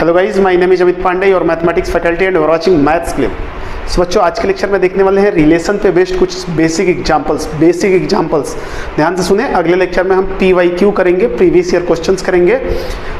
Hello guys, my name is Amit Pandey और mathematics faculty and watching maths clip. So बच्चों, आज के लेक्चर में देखने वाले हैं रिलेशन पे बेस्ड कुछ बेसिक एग्जांपल्स। ध्यान से सुने, अगले लेक्चर में हम PYQ करेंगे, प्रीवियस ईयर क्वेश्चंस करेंगे।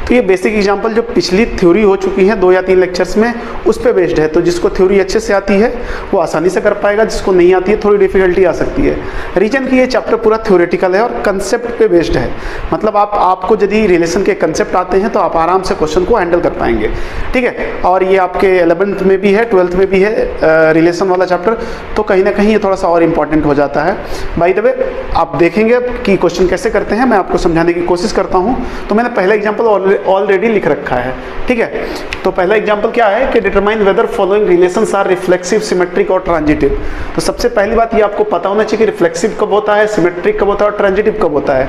तो ये बेसिक एग्जांपल जो पिछली थ्योरी हो चुकी है 2 या 3 लेक्चर्स में, उस पे बेस्ड है। तो जिसको थ्योरी अच्छे से आती है वो आसानी से कर पाएगा, जिसको नहीं आती है थोड़ी डिफिकल्टी आ सकती है। रीजन की ये चैप्टर पूरा थ्योरेटिकल है और कंसेप्ट पे बेस्ड है। मतलब आपको यदि रिलेशन के कंसेप्ट आते हैं तो आप आराम से क्वेश्चन को हैंडल कर पाएंगे, ठीक है। और ये आपके 11th में भी है, 12th में भी है रिलेशन वाला चैप्टर, तो कहीं ना कहीं ये थोड़ा सा और इम्पॉर्टेंट हो जाता है। बाय द वे, आप देखेंगे कि क्वेश्चन कैसे करते हैं, मैं आपको समझाने की कोशिश करता हूँ। तो मैंने पहला एग्जाम्पल ऑलरेडी लिख रखा है, ठीक है। तो पहला एग्जाम्पल क्या है कि determine whether following relations are reflexive, symmetric और ट्रांजिटिव। तो सबसे पहली बात ये आपको पता होना चाहिए कि रिफ्लेक्सिव कब होता है, सिमेट्रिक कब होता है और ट्रांजिटिव कब होता है।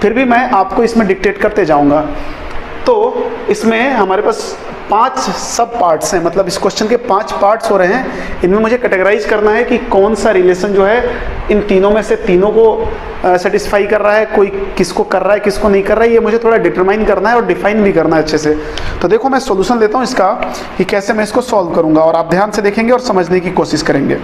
फिर भी मैं आपको इसमें डिक्टेट करते जाऊँगा। तो इसमें हमारे पास 5 सब पार्ट्स हैं, मतलब इस क्वेश्चन के 5 पार्ट्स हो रहे हैं। इनमें मुझे कैटेगराइज करना है कि कौन सा रिलेशन जो है इन तीनों में से तीनों को सेटिस्फाई कर रहा है, कोई किसको कर रहा है किसको नहीं कर रहा है, ये मुझे थोड़ा डिटरमाइन करना है और डिफाइन भी करना है अच्छे से। तो देखो, मैं सॉल्यूशन लेता हूँ इसका कि कैसे मैं इसको सॉल्व करूँगा, और आप ध्यान से देखेंगे और समझने की कोशिश करेंगे,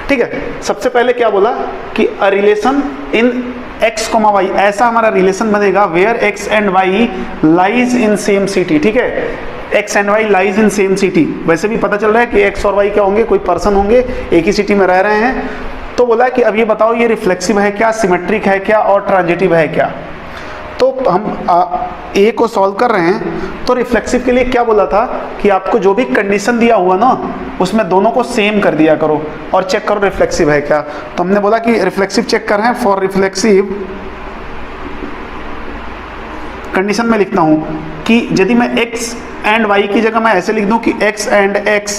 ठीक है। सबसे पहले क्या बोला कि a relation in x, y, ऐसा हमारा रिलेशन बनेगा where x and y lies in same city, ठीक है। x and y lies in same city. वैसे भी पता चल रहा है कि x और y क्या होंगे, कोई पर्सन होंगे, एक ही सिटी में रह रहे हैं। तो बोला कि अब ये बताओ ये रिफ्लेक्सिव है क्या, सिमेट्रिक है क्या और ट्रांजिटिव है क्या। तो हम ए को सॉल्व कर रहे हैं। तो रिफ्लेक्सिव के लिए क्या बोला था कि आपको जो भी कंडीशन दिया हुआ ना, उसमें दोनों को सेम कर दिया करो और चेक करो रिफ्लेक्सिव है क्या। तो हमने बोला कि रिफ्लेक्सिव चेक कर रहे हैं। फॉर रिफ्लेक्सिव कंडीशन में लिखता हूं कि यदि मैं x एंड y की जगह मैं ऐसे लिख दूं कि x and x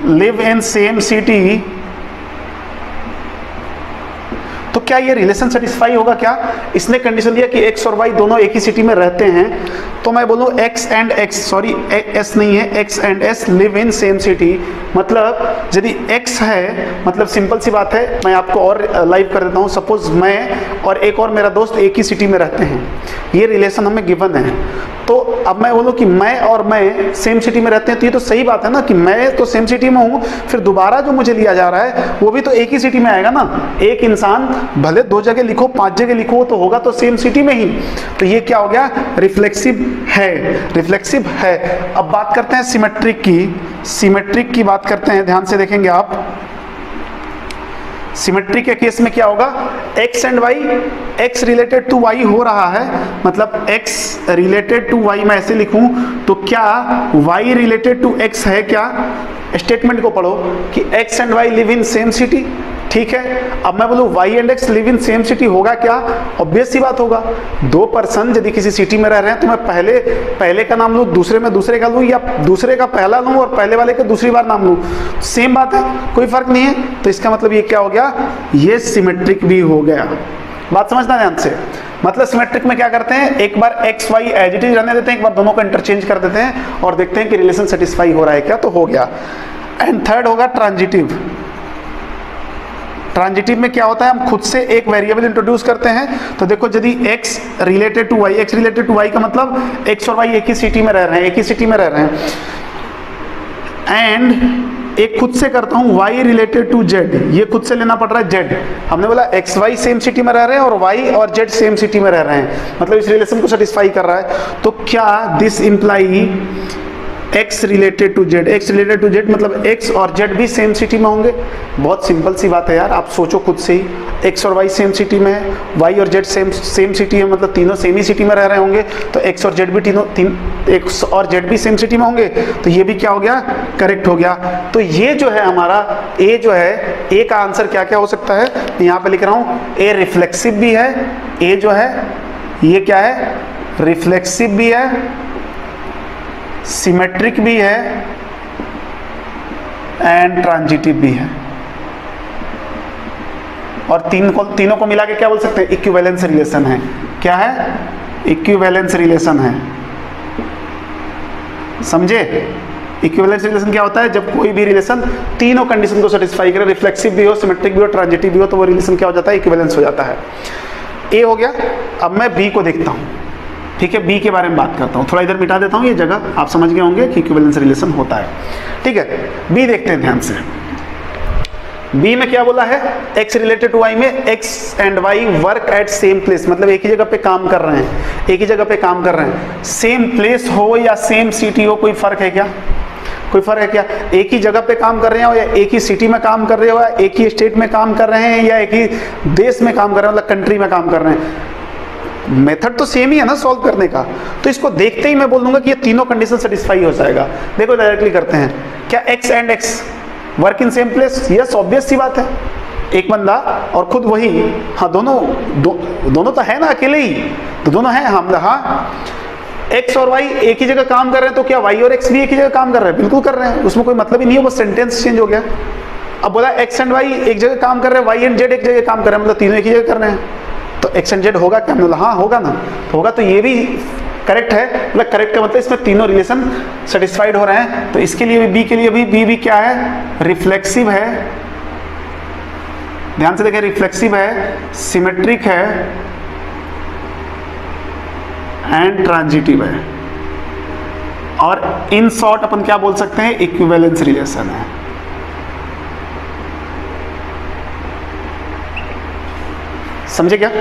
live in same city, तो क्या ये रिलेशन सेटिस्फाई होगा क्या। इसने कंडीशन दिया कि x और y दोनों एक ही सिटी में रहते हैं। तो मैं बोलूँ x and x, sorry s नहीं है, x and s live in same city. मतलब यदि x है, मतलब सिंपल सी बात है, मैं आपको और लाइव कर देता हूँ। सपोज मैं और एक और मेरा दोस्त एक ही सिटी में रहते हैं, ये रिलेशन हमें गिवन है। तो अब मैं बोलूँ कि मैं और मैं सेम सिटी में रहते हैं, तो ये तो सही बात है ना कि मैं तो सेम सिटी में हूँ, फिर दोबारा जो मुझे लिया जा रहा है वो भी तो एक ही सिटी में आएगा ना। एक इंसान भले 2 जगह लिखो, 5 जगह लिखो, तो होगा तो सेम सिटी में ही। तो ये क्या हो गया, रिफ्लेक्सिव है, रिफ्लेक्सिव है। अब बात करते हैं सिमेट्रिक की। सिमेट्रिक की बात करते हैं, ध्यान से देखेंगे आप। सिमेट्रिक के केस में क्या होगा, x and y, x related to y हो रहा है, मतलब x रिलेटेड टू y मैं ऐसे लिखूं तो क्या y रिलेटेड टू x है क्या। स्टेटमेंट को पढ़ो कि x and y live in same city, ठीक है। अब मैं बोलूँ y and x live in same city, होगा क्या, ऑब्वियस सी बात होगा। 2 पर्सन यदि किसी सिटी में रह रहे हैं तो मैं पहले का नाम लूँ, दूसरे में दूसरे का लूँ, या दूसरे का पहला लूँ और पहले वाले का दूसरी बार नाम लूँ, सेम बात है, कोई फर्क नहीं है। तो इसका मतलब ये क्या हो गया, ये सिमेट्रिक भी हो गया। बात समझना ध्यान से। मतलब सिमेट्रिक में क्या करते हैं, एक बार x y as it is रहने देते हैं, एक बार दोनों को इंटरचेंज कर देते हैं और देखते हैं कि रिलेशन सेटिस्फाई हो रहा है क्या, तो हो गया। एंड थर्ड होगा ट्रांजिटिव। ट्रांजिटिव में क्या होता है, हम खुद से एक वेरिएबल इंट्रोड्यूस करते हैं। तो देखो, यदि x related to y, x related to y का मतलब x और y एक ही सिटी में रह रहे हैं, एक ही सिटी में रह रहे हैं। एंड एक खुद से करता हूं y रिलेटेड टू z, ये खुद से लेना पड़ रहा है z। हमने बोला x y सेम सिटी में रह रहे हैं और y और z सेम सिटी में रह रहे हैं, मतलब इस रिलेशन को सेटिस्फाई कर रहा है। तो क्या this imply x related to z, x related to z मतलब x और z भी सेम सिटी में होंगे। बहुत सिंपल सी बात है यार, आप सोचो खुद से ही, x और y सेम सिटी में है, y और z सेम सिटी है, मतलब तीनों सेम ही सिटी में रह रहे होंगे। तो x और z भी x और z भी सेम सिटी में होंगे, तो ये भी क्या हो गया, करेक्ट हो गया। तो ये जो है हमारा a जो है, a का आंसर क्या क्या हो सकता है, यहाँ पे लिख रहा हूँ, a रिफ्लेक्सिव भी है, a जो है ये क्या है, रिफ्लेक्सिव भी है, सिमेट्रिक भी है एंड ट्रांजिटिव भी है। और तीनों को मिला के क्या बोल सकते हैं, इक्विवेलेंस रिलेशन है। क्या है, इक्विवेलेंस रिलेशन है, समझे। इक्विवेलेंस रिलेशन क्या होता है, जब कोई भी रिलेशन तीनों कंडीशन को सेटिस्फाई करे, रिफ्लेक्सिव भी हो, सिमेट्रिक भी हो, ट्रांजिटिव भी हो, तो वो रिलेशन क्या हो जाता है, इक्विवेलेंस हो जाता है। ए हो गया। अब मैं बी को देखता हूं, ठीक है, बी के बारे में बात करता हूँ, थोड़ा इधर मिटा देता हूँ ये जगह, आप समझ गए होंगे कि इक्विवेलेंस रिलेशन होता है। ठीक है, बी देखते हैं ध्यान से। बी में क्या बोला है, x रिलेटेड टू y में x and y work at same place, मतलब एक ही जगह पे काम कर रहे हैं, एक ही जगह पे काम कर रहे हैं। सेम प्लेस हो या सेम सिटी हो, कोई फर्क है क्या? कोई फर्क है क्या? एक ही जगह पे काम कर रहे हो या एक ही सिटी में काम कर रहे हो या एक ही स्टेट में काम कर रहे हैं या एक ही देश में काम कर रहे हैं, मतलब कंट्री में काम कर रहे हैं, मेथड तो सेम ही है ना सॉल्व करने का। तो इसको देखते ही मैं बोल दूंगा कि ये तीनों कंडीशन सेटिस्फाई हो जाएगा। देखो डायरेक्टली करते हैं, क्या x and x work in same place? Yes, obvious सी बात है, एक बंदा और खुद वही, हाँ दोनों तो है ना, अकेले ही तो दोनों हैं हम, हाँ x और y एक ही जगह काम कर रहे हैं, तो क्या y और x भी एक ही जगह काम कर रहे हैं? बिल्कुल कर रहे हैं, उसमें कोई मतलब ही नहीं है, बस सेंटेंस चेंज हो गया। अब बोला x एंड y एक जगह काम कर रहे हैं, y एंड z एक जगह काम कर रहे हैं, मतलब तीनों एक ही जगह कर रहे हैं, तो x एंड z होगा क्या? मतलब हाँ होगा ना, तो होगा, तो ये भी करेक्ट है। मतलब करेक्ट का मतलब इसमें तीनों रिलेशन सेटिस्फाइड हो रहे हैं। तो इसके लिए बी के लिए बी क्या है? रिफ्लेक्सिव है, ध्यान से देखें, रिफ्लेक्सिव है, सिमेट्रिक है एंड ट्रांजिटिव है, और इन शॉर्ट अपन क्या बोल सकते हैं? इक्विवेलेंस रिलेशन है। समझे क्या?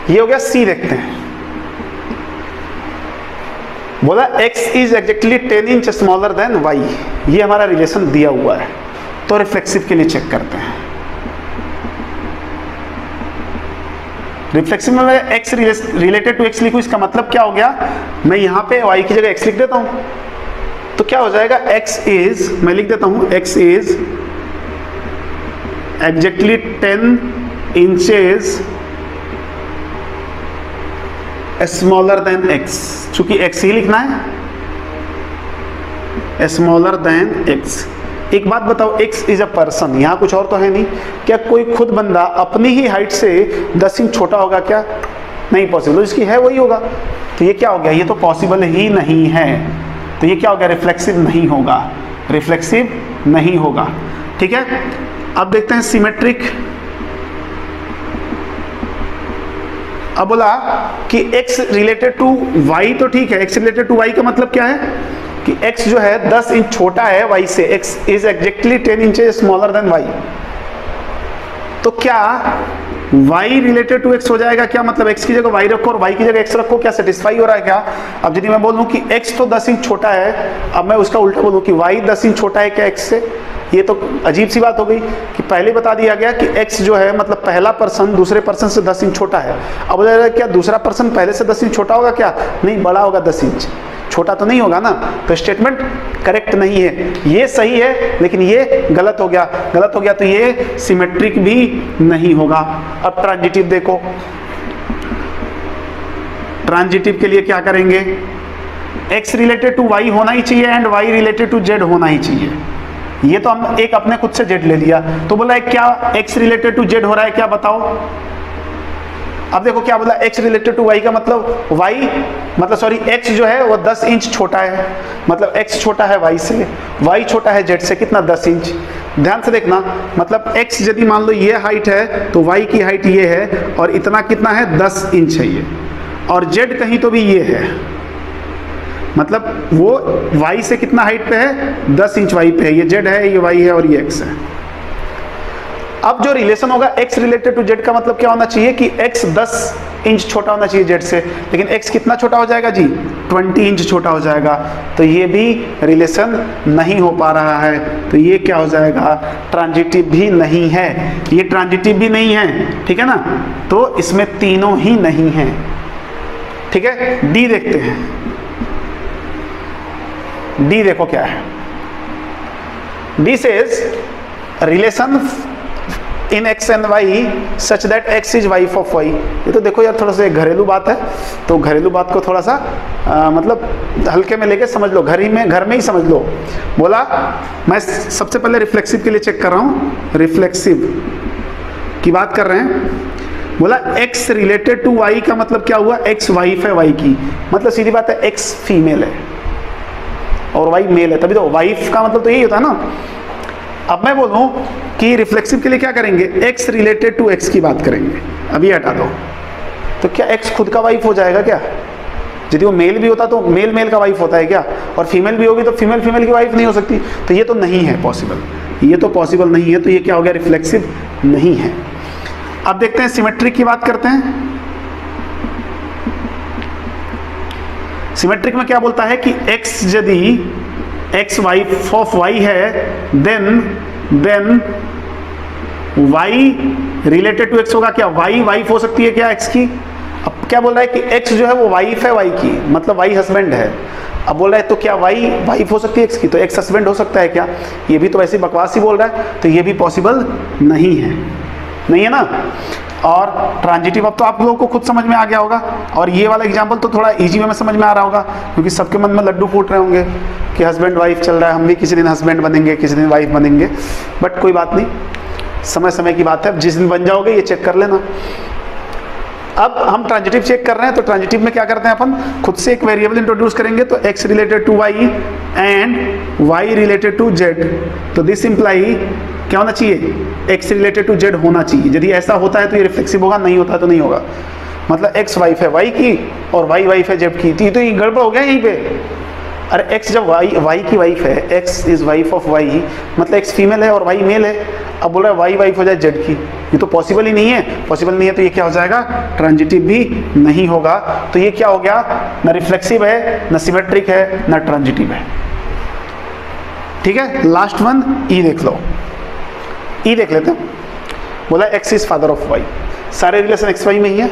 ये हो गया सी। देखते हैं, बोला x is exactly 10 inch smaller than y, ये हमारा रिलेशन दिया हुआ है। तो रिफ्लेक्सिव के लिए चेक करते हैं। रिफ्लेक्सिव में मैं x रिलेटेड टू x लिखूं, इसका मतलब क्या हो गया? मैं यहां पे y की जगह x लिख देता हूं, तो क्या हो जाएगा? x इज, मैं लिख देता हूं, x is exactly 10 inches smaller than x, चूंकि x ही लिखना है, स्मॉलर देन x। एक बात बताओ, x इज अ पर्सन, यहाँ कुछ और तो है नहीं, क्या कोई खुद बंदा अपनी ही हाइट से 10 इंच छोटा होगा क्या? नहीं पॉसिबल, इसकी है वही होगा। तो ये क्या हो गया? ये तो पॉसिबल ही नहीं है, तो ये क्या हो गया? रिफ्लेक्सिव नहीं होगा, रिफ्लेक्सिव नहीं होगा। ठीक है, अब देखते हैं सिमेट्रिक। अब बोला कि x रिलेटेड टू y, तो ठीक है, x रिलेटेड टू y का मतलब क्या है कि x जो है 10 इंच छोटा है y से, x is exactly 10 inches smaller than y। तो क्या y रिलेटेड टू x हो जाएगा क्या? मतलब x की जगह y रखो और y की जगह x रखो, क्या सेटिस्फाई हो रहा है क्या? अब यदि मैं बोलूं कि x तो 10 इंच छोटा है, अब मैं उसका उल्टा बोलूं कि y 10 इंच छोटा है क्या x से, ये तो अजीब सी बात हो गई कि पहले बता दिया गया कि x जो है मतलब पहला पर्सन दूसरे पर्सन से 10 इंच छोटा है। अब बोला क्या दूसरा पर्सन पहले से 10 इंच छोटा होगा क्या? नहीं, बड़ा होगा 10 इंच, छोटा तो नहीं होगा ना। तो स्टेटमेंट करेक्ट नहीं है, ये सही है लेकिन ये गलत हो गया। गलत हो गया तो ये सिमेट्रिक भी नहीं होगा। अब ट्रांजिटिव देखो, ट्रांजिटिव के लिए क्या करेंगे? x रिलेटेड टू y होना ही चाहिए and y related to z होना ही चाहिए। ये तो हम एक अपने खुद से z ले लिया, तो बोला क्या x रिलेटेड टू z हो रहा है क्या? बताओ। अब देखो क्या बोला, x रिलेटेड टू y का मतलब x जो है वो 10 इंच छोटा है, मतलब x छोटा है y से, y छोटा है z से, कितना? 10 इंच। ध्यान से देखना, मतलब x यदि मान लो ये हाइट है तो y की हाइट ये है, और इतना कितना है? 10 इंच है ये, और z कहीं तो भी ये है, मतलब वो y से कितना हाइट पे है? 10 इंच y पे है, ये z है, ये y है और ये x है। अब जो रिलेशन होगा x रिलेटेड टू z का मतलब क्या होना चाहिए कि x 10 इंच छोटा होना चाहिए z से, लेकिन x कितना छोटा हो जाएगा जी? 20 इंच छोटा हो जाएगा। तो ये भी रिलेशन नहीं हो पा रहा है, तो ये क्या हो जाएगा? ट्रांजिटिव भी नहीं है, ये ट्रांजिटिव भी नहीं है, ठीक है ना। तो इसमें तीनों ही नहीं है, ठीक है। डी देखते हैं, डी देखो क्या है। D says relation in x and y such that x is wife of y। ये तो देखो यार थोड़ा सा घरेलू बात है, तो घरेलू बात को थोड़ा सा मतलब हल्के में लेके समझ लो, घर में ही समझ लो। बोला मैं सबसे पहले रिफ्लेक्सिव के लिए चेक कर रहा हूँ, रिफ्लेक्सिव की बात कर रहे हैं। बोला x रिलेटेड टू y का मतलब क्या हुआ? x वाइफ है y की, मतलब सीधी बात है x फीमेल है और y मेल है, तभी तो वाइफ का मतलब तो यही होता है ना। अब मैं बोलूं कि रिफ्लेक्सिव के लिए क्या करेंगे? x रिलेटेड टू x की बात करेंगे, अभी हटा दो, तो क्या x खुद का वाइफ हो जाएगा क्या? यदि वो मेल भी होता तो मेल मेल का वाइफ होता है क्या, और फीमेल भी होगी तो फीमेल फीमेल की वाइफ नहीं हो सकती, तो ये तो नहीं है पॉसिबल, ये तो पॉसिबल नहीं है, तो ये क्या हो गया, रिफ्लेक्सिव नहीं है। अब देखते हैं सिमेट्रिक की बात करते हैं। सिमेट्रिक में क्या बोलता है कि x यदि x वाइफ ऑफ y है then y related to x होगा क्या, y वाइफ हो सकती है क्या x की। अब क्या बोल रहा है कि x जो है वो वाइफ है y की, मतलब y हस्बैंड है। अब बोल रहा है तो क्या y वाइफ हो सकती है x की, तो x हस्बैंड हो सकता है क्या, ये भी तो वैसे बकवास ही बोल रहा है, तो ये भी पॉसिबल नहीं है, नहीं है ना। और ट्रांजिटिव अब तो आप लोगों को खुद समझ में आ गया होगा, और ये वाला एग्जांपल तो थोड़ा इजी वे में समझ में आ रहा होगा, क्योंकि सबके मन में लड्डू फूट रहे होंगे कि हस्बैंड वाइफ चल रहा है, हम भी किसी दिन हस्बैंड बनेंगे, किसी दिन वाइफ बनेंगे, बट कोई बात नहीं, समय समय की बात है, जिस दिन बन जाओगे ये चेक कर लेना। अब हम ट्रांजिटिव चेक कर रहे हैं, तो ट्रांजिटिव में क्या करते हैं अपन, खुद से एक वेरिएबल इंट्रोड्यूस करेंगे, तो x related to y and y related to z, तो दिस इंप्लाई क्या होना चाहिए, x रिलेटेड टू z होना चाहिए। यदि ऐसा होता है तो ये रिफ्लेक्सिव होगा, नहीं होता तो नहीं होगा। मतलब x वाइफ है y की और y वाइफ है z की, तो ये गड़बड़ हो गया यहीं पे। अरे x जब y की वाइफ है, x is wife of y, मतलब x फीमेल है और y मेल है, अब बोल रहा है y वाइफ हो जाए z की, ये तो पॉसिबल ही नहीं है। पॉसिबल नहीं है तो ये क्या हो जाएगा, ट्रांजिटिव भी नहीं होगा। तो ये क्या हो गया, ना रिफ्लेक्सिव है, ना सिमेट्रिक है, ना ट्रांजिटिव है। ठीक है, लास्ट वन ई देख लो, ई देख लेते हैं। बोला x is father of y, सारे रिलेशन x y में ही है,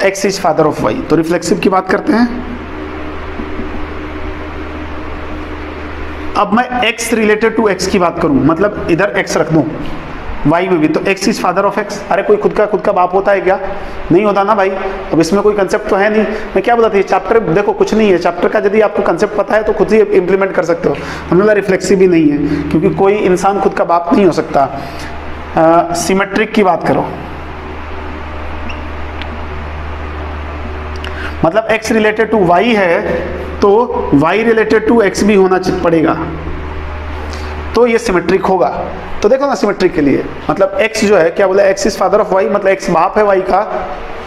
x is father of y, तो रिफ्लेक्सिव की बात करते हैं। अब मैं x रिलेटेड टू x की बात करूं, मतलब इधर x रख दूं y में भी, तो x is father of x। अरे कोई खुद का बाप होता है क्या, नहीं होता ना भाई। अब इसमें कोई कंसेप्ट तो है नहीं, मैं क्या बोला था, चैप्टर देखो कुछ नहीं है, चैप्टर का यदि आपको कंसेप्ट पता है तो खुद ही इंप्लीमेंट कर सकते हो। हमने रिफ्लेक्सिव भी नहीं है, क्योंकि कोई इंसान खुद का बाप नहीं हो सकता। सिमेट्रिक की बात करो, मतलब x रिलेटेड टू y है तो y रिलेटेड टू x भी होना पड़ेगा, तो ये सिमेट्रिक होगा। तो देखो ना सिमेट्रिक के लिए, मतलब x जो है, क्या बोला, x is father of y, मतलब x बाप है y का।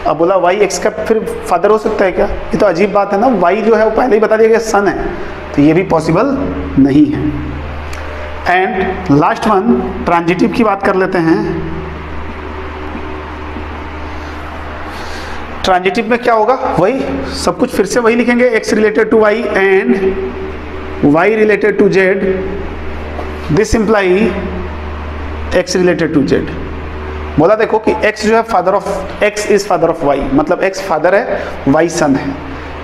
अब बोला y x का फिर फादर हो सकता है क्या, ये तो अजीब बात है ना। y जो है वो पहले ही बता दिया गया सन है, तो ये भी पॉसिबल नहीं है। एंड लास्ट वन ट्रांजिटिव की बात कर लेते हैं। ट्रांजिटिव में क्या होगा, वही सब कुछ फिर से वही लिखेंगे, x related to y and y related to z, this imply x related to z। बोला देखो कि x जो है father of, x is father of y, मतलब x फादर है, y सन है।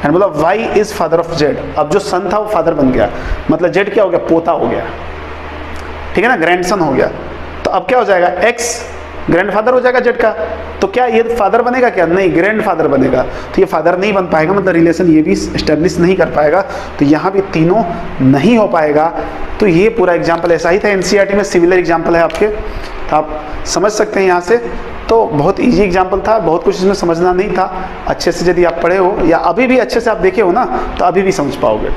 एंड बोला y is father of z, अब जो सन था वो फादर बन गया, मतलब z क्या हो गया, पोता हो गया, ठीक है ना, ग्रैंडसन हो गया। तो अब क्या हो जाएगा, x ग्रैंडफादर हो जाएगा जेड का, तो क्या ये फादर बनेगा क्या, नहीं, ग्रैंडफादर बनेगा, तो ये फादर नहीं बन पाएगा, मतलब रिलेशन ये भी एस्टेब्लिश नहीं कर पाएगा, तो यहाँ भी तीनों नहीं हो पाएगा। तो ये पूरा एग्जाम्पल ऐसा ही था, एनसीईआरटी में सिमिलर एग्जाम्पल है आपके, तो आप समझ सकते हैं यहाँ से। तो बहुत इजी एग्जाम्पल था, बहुत कुछ इसमें समझना नहीं था। अच्छे से यदि आप पढ़े हो या अभी भी अच्छे से आप देखे हो ना, तो अभी भी समझ पाओगे।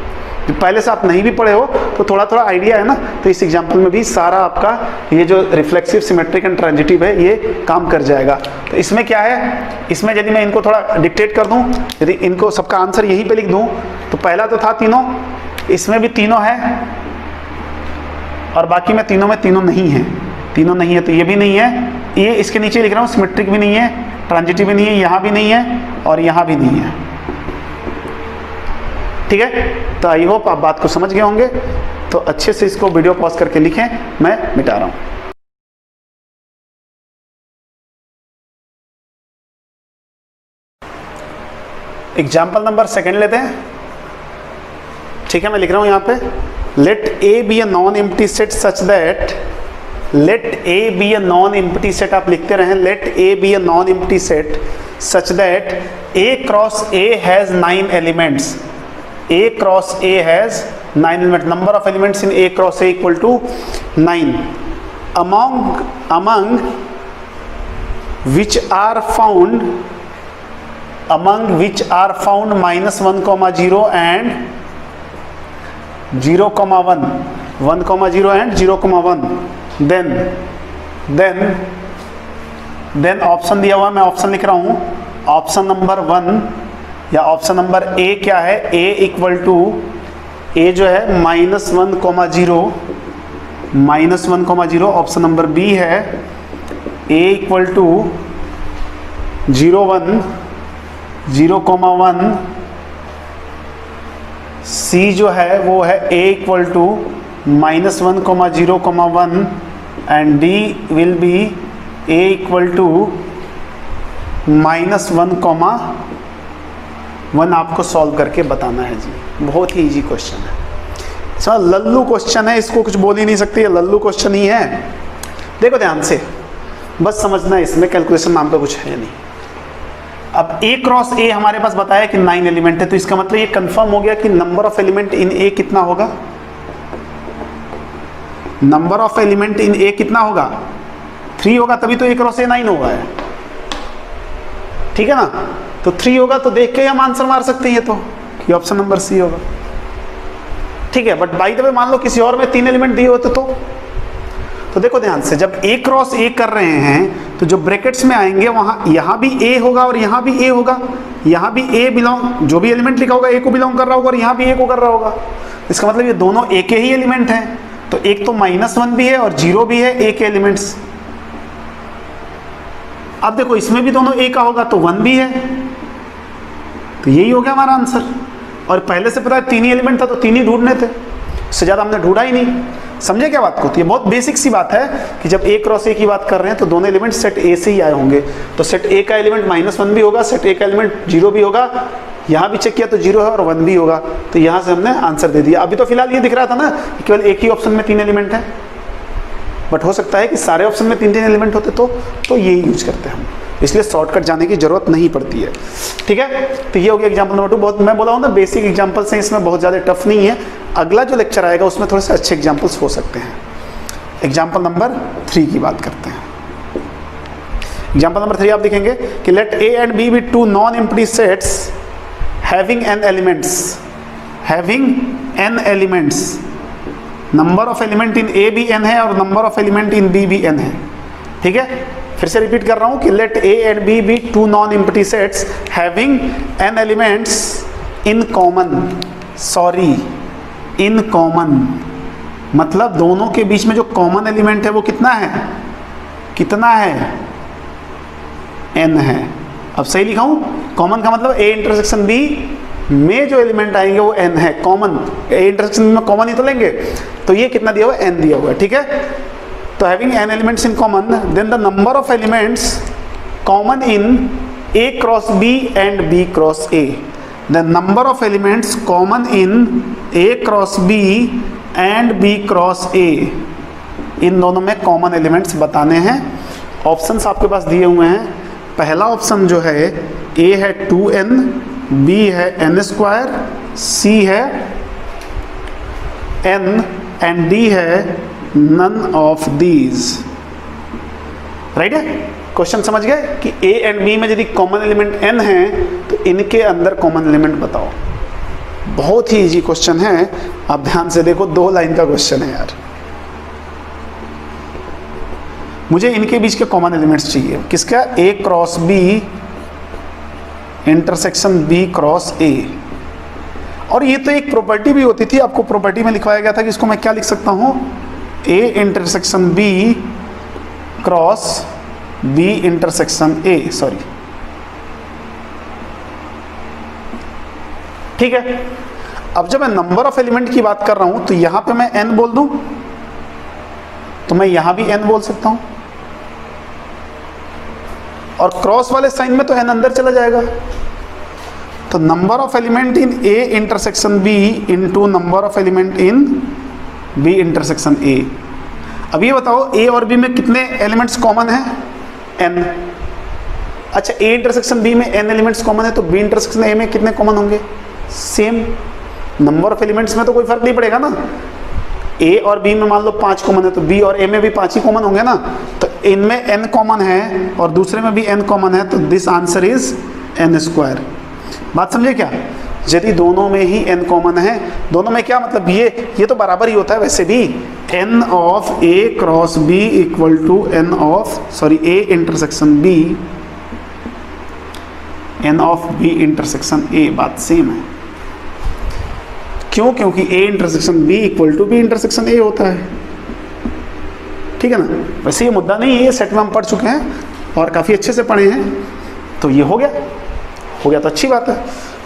पहले से आप नहीं भी पढ़े हो तो थोड़ा थोड़ा आइडिया है ना, तो इस एग्जाम्पल में भी सारा आपका ये जो रिफ्लेक्सिव, सिमेट्रिक एंड ट्रांजिटिव है ये काम कर जाएगा। तो इसमें क्या है, इसमें यदि मैं इनको थोड़ा डिक्टेट कर दूं, यदि इनको सबका आंसर यहीं पे लिख दूं, तो पहला तो था तीनों, इसमें भी तीनों है, और बाकी में तीनों नहीं है, तीनों नहीं है, तो ये भी नहीं है, ये इसके नीचे लिख रहा हूँ, सिमेट्रिक भी नहीं है, ट्रांजिटिव भी नहीं है, यहाँ भी नहीं है और यहाँ भी नहीं है। ठीक है, तो आई होप आप बात को समझ गए होंगे। तो अच्छे से इसको वीडियो पॉज करके लिखें, मैं मिटा रहा हूं। एग्जाम्पल नंबर सेकंड लेते हैं। ठीक है, मैं लिख रहा हूं यहां पे, let A be a non empty set such that, let A be a non empty set, आप लिखते रहें, let A be a non empty set such that A cross A has 9 elements, A cross A has 9 elements. Number of elements in A cross A equal to 9. Among which are found -1, 0 and 0, 1. 1, 0 and 0, 1. Then option दिया हुआ, मैं option लिख रहा हूँ। Option number 1 या option number ए क्या है, a equal to, ए जो है -1,0, -1,0। ऑप्शन नंबर बी है ए इक्वल टू 0,1, 0,1। सी जो है वो है a equal to -1,0,1 and d will be a equal to -1,1 आपको सॉल्व करके बताना है जी। बहुत ही इजी क्वेश्चन है, सर लल्लू क्वेश्चन है, इसको कुछ बोल ही नहीं सकती है, लल्लू क्वेश्चन ही है। देखो ध्यान से, बस समझना है, इसमें कैलकुलेशन नाम का कुछ है नहीं। अब ए क्रॉस ए हमारे पास बताया कि 9 एलिमेंट है, तो इसका मतलब ये कंफर्म हो गया कि नंबर ऑफ एलिमेंट इन ए कितना होगा, नंबर ऑफ एलिमेंट इन ए कितना होगा, 3 होगा, तभी तो ए क्रॉस ए 9 होगा, ठीक है ना। तो 3 होगा तो देख के हम आंसर मार सकते हैं, तो कि ऑप्शन नंबर सी होगा, ठीक है। बट बाय द वे मान लो किसी और में 3 एलिमेंट दिए होते तो देखो ध्यान से, जब ए क्रॉस ए कर रहे हैं तो जो ब्रैकेट्स में आएंगे वहां यहाँ भी ए होगा और यहाँ भी ए होगा, यहाँ भी ए बिलोंग, जो भी एलिमेंट लिखा होगा ए को बिलोंग कर रहा होगा और यहाँ भी ए को कर रहा होगा। इसका मतलब ये दोनों ए के ही एलिमेंट हैं, तो एक तो -1 भी है और 0 भी है ए के एलिमेंट्स। अब देखो इसमें भी दोनों ए का होगा तो 1 भी है, तो यही हो गया हमारा आंसर। और पहले से पता है 3 ही एलिमेंट था तो 3 ही ढूंढने थे, इससे ज़्यादा हमने ढूंढा ही नहीं। समझे क्या बात को? तो ये बहुत बेसिक सी बात है कि जब ए क्रॉस ए की बात कर रहे हैं तो दोनों एलिमेंट सेट ए से ही आए होंगे, तो सेट ए का एलिमेंट -1 भी होगा, सेट ए का एलिमेंट 0 भी होगा, यहाँ भी चेक किया तो 0 है और 1 भी होगा, तो यहाँ से हमने आंसर दे दिया। अभी तो फिलहाल ये दिख रहा था ना कि केवल एक ही ऑप्शन में 3 एलिमेंट है, बट हो सकता है कि सारे ऑप्शन में 3 एलिमेंट होते तो यही यूज करते हैं हम, इसलिए शॉर्टकट जाने की जरूरत नहीं पड़ती है, ठीक है। तो ये हो गया एग्जाम्पल नंबर 2। बहुत मैं बोला हूँ ना बेसिक एग्जाम्पल्स हैं, इसमें बहुत ज़्यादा टफ नहीं है। अगला जो लेक्चर आएगा उसमें थोड़े से अच्छे एग्जाम्पल्स हो सकते हैं। एग्जाम्पल नंबर 3 की बात करते हैं। एग्जाम्पल नंबर 3 आप देखेंगे कि let A and B be 2 non empty sets having n elements, number of element in a भी n है और number of element in b भी n है, ठीक है। फिर से रिपीट कर रहा हूं कि let A and B be 2 non empty sets having n elements in common, in common मतलब दोनों के बीच में जो कॉमन एलिमेंट है वो कितना है n है। अब सही लिखा हूं, कॉमन का मतलब ए इंटरसेक्शन बी में जो एलिमेंट आएंगे वो n है, कॉमन ए इंटरसेक्शन में कॉमन ही तो लेंगे, तो ये कितना दिया हुआ है, n दिया हुआ है, ठीक है। तो having n elements in common, then the number of elements common in a cross b and b cross a, the number of elements common in a cross b and b cross a, इन दोनों में common elements बताने हैं। Options आपके पास दिए हुए हैं। पहला ऑप्शन जो है a है 2n, b है n², c है n एंड d है none of these, राइट है। क्वेश्चन समझ गए कि a एंड b में यदि कॉमन एलिमेंट n है तो इनके अंदर कॉमन एलिमेंट बताओ। बहुत ही इजी क्वेश्चन है, आप ध्यान से देखो, 2 लाइन का क्वेश्चन है यार। मुझे इनके बीच के कॉमन एलिमेंट्स चाहिए, किसका, a cross b intersection b cross a। और ये तो एक प्रॉपर्टी भी होती थी, आपको प्रॉपर्टी में लिखवाया गया था कि इसको मैं क्या लिख सकता हूं, a intersection b cross b intersection a, sorry, ठीक है। अब जब मैं नंबर ऑफ एलिमेंट की बात कर रहा हूं तो यहां पे मैं n बोल दूं तो मैं यहां भी n बोल सकता हूं, और क्रॉस वाले साइन में तो n अंदर चला जाएगा। तो number of element in a intersection b into number of element in b intersection a। अब ये बताओ a और b में कितने एलिमेंट्स कॉमन हैं, n। अच्छा, a इंटरसेक्शन b में n एलिमेंट्स कॉमन है तो b इंटरसेक्शन a में कितने कॉमन होंगे, सेम। नंबर ऑफ एलिमेंट्स में तो कोई फर्क नहीं पड़ेगा ना, a और b में मान लो 5 कॉमन है तो b और a में भी 5 ही कॉमन होंगे ना, तो इनमें n कॉमन है और दूसरे में भी n कॉमन है, तो दिस आंसर इज n²। बात समझे क्या? यदि दोनों में ही n कॉमन है, दोनों में क्या मतलब, ये तो बराबर ही होता है वैसे भी, n of a cross b equal to n of, sorry, a intersection b n of b intersection a, बात सेम है। क्यों? क्योंकि a intersection b equal to b intersection a होता है, ठीक है ना। वैसे ये मुद्दा नहीं है, ये सेट में हम पढ़ चुके हैं और काफ़ी अच्छे से पढ़े हैं, तो ये हो गया तो अच्छी बात है।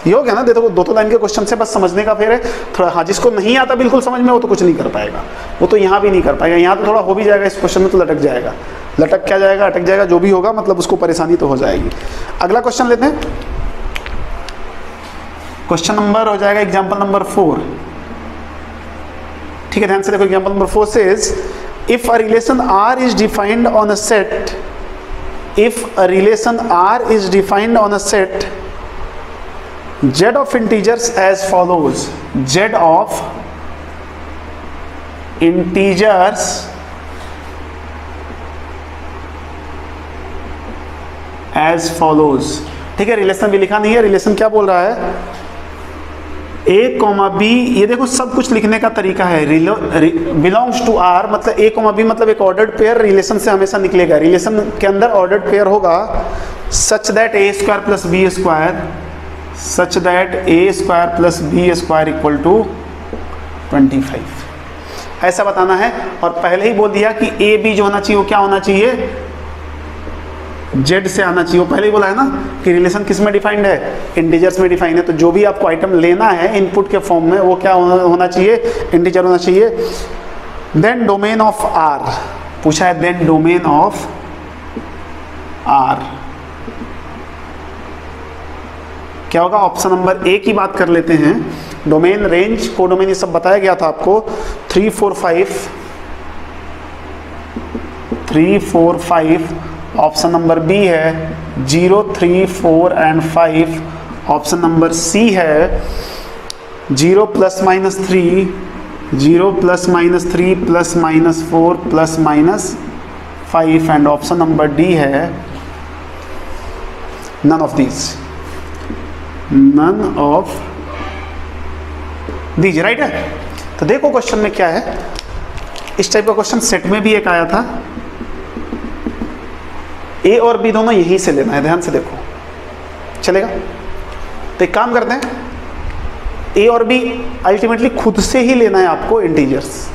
ये हो गया ना, देखो दो लाइन के क्वेश्चन से बस समझने का फेर है थोड़ा। हाँ, जिसको नहीं आता बिल्कुल समझ में, वो तो कुछ नहीं कर पाएगा, वो तो यहाँ भी नहीं कर पाएगा। यहाँ तो थोड़ा हो भी जाएगा, इस क्वेश्चन में तो लटक जाएगा, लटक क्या जाएगा, अटक जाएगा, जो भी होगा, मतलब उसको परेशानी तो हो जाएगी। अगला क्वेश्चन लेते हैं, क्वेश्चन नंबर हो जाएगा एग्जाम्पल नंबर 4, ठीक है। ध्यान से देखो, example number 4 says if a relation R is defined on a set, if a relation R is defined on a set Z of integers as follows, Z of integers as follows, ठीक है। Relation भी लिखा नहीं है, relation क्या बोल रहा है, ए कॉमा बी, ये देखो सब कुछ लिखने का तरीका है। बिलोंग्स टू आर मतलब ए कॉमा बी मतलब एक ऑर्डर्ड पेयर रिलेशन से हमेशा निकलेगा। रिलेशन के अंदर ऑर्डर्ड पेयर होगा such that a square plus b square, such that a square plus b square equal to 25, ऐसा बताना है। और पहले ही बोल दिया कि ए बी जो होना चाहिए वो क्या होना चाहिए, जेड से आना चाहिए। वो पहले ही बोला है ना कि रिलेशन किस में डिफाइंड है, इंटीजर्स में डिफाइंड है। तो जो भी आपको आइटम लेना है इनपुट के फॉर्म में, वो क्या होना चाहिए, इंटीजर होना चाहिए। देन डोमेन ऑफ आर पूछा है, देन डोमेन ऑफ आर क्या होगा, ऑप्शन नंबर ए की बात कर लेते हैं। डोमेन, रेंज, कोडोमेन, ये सब बताया गया था आपको। 3 4 5 ऑप्शन नंबर बी है। 0 3 4 एंड 5 ऑप्शन नंबर सी है। 0 plus minus 3, 0 plus minus 3 plus minus 4 plus minus 5 and option number d है none of these, none of these, right है। तो देखो क्वेश्चन में क्या है, इस टाइप का क्वेश्चन सेट में भी एक आया था। ए और बी दोनों यहीं से लेना है, ध्यान से देखो, चलेगा। तो एक काम करते हैं, ए और बी अल्टीमेटली खुद से ही लेना है आपको इंटीजर्स,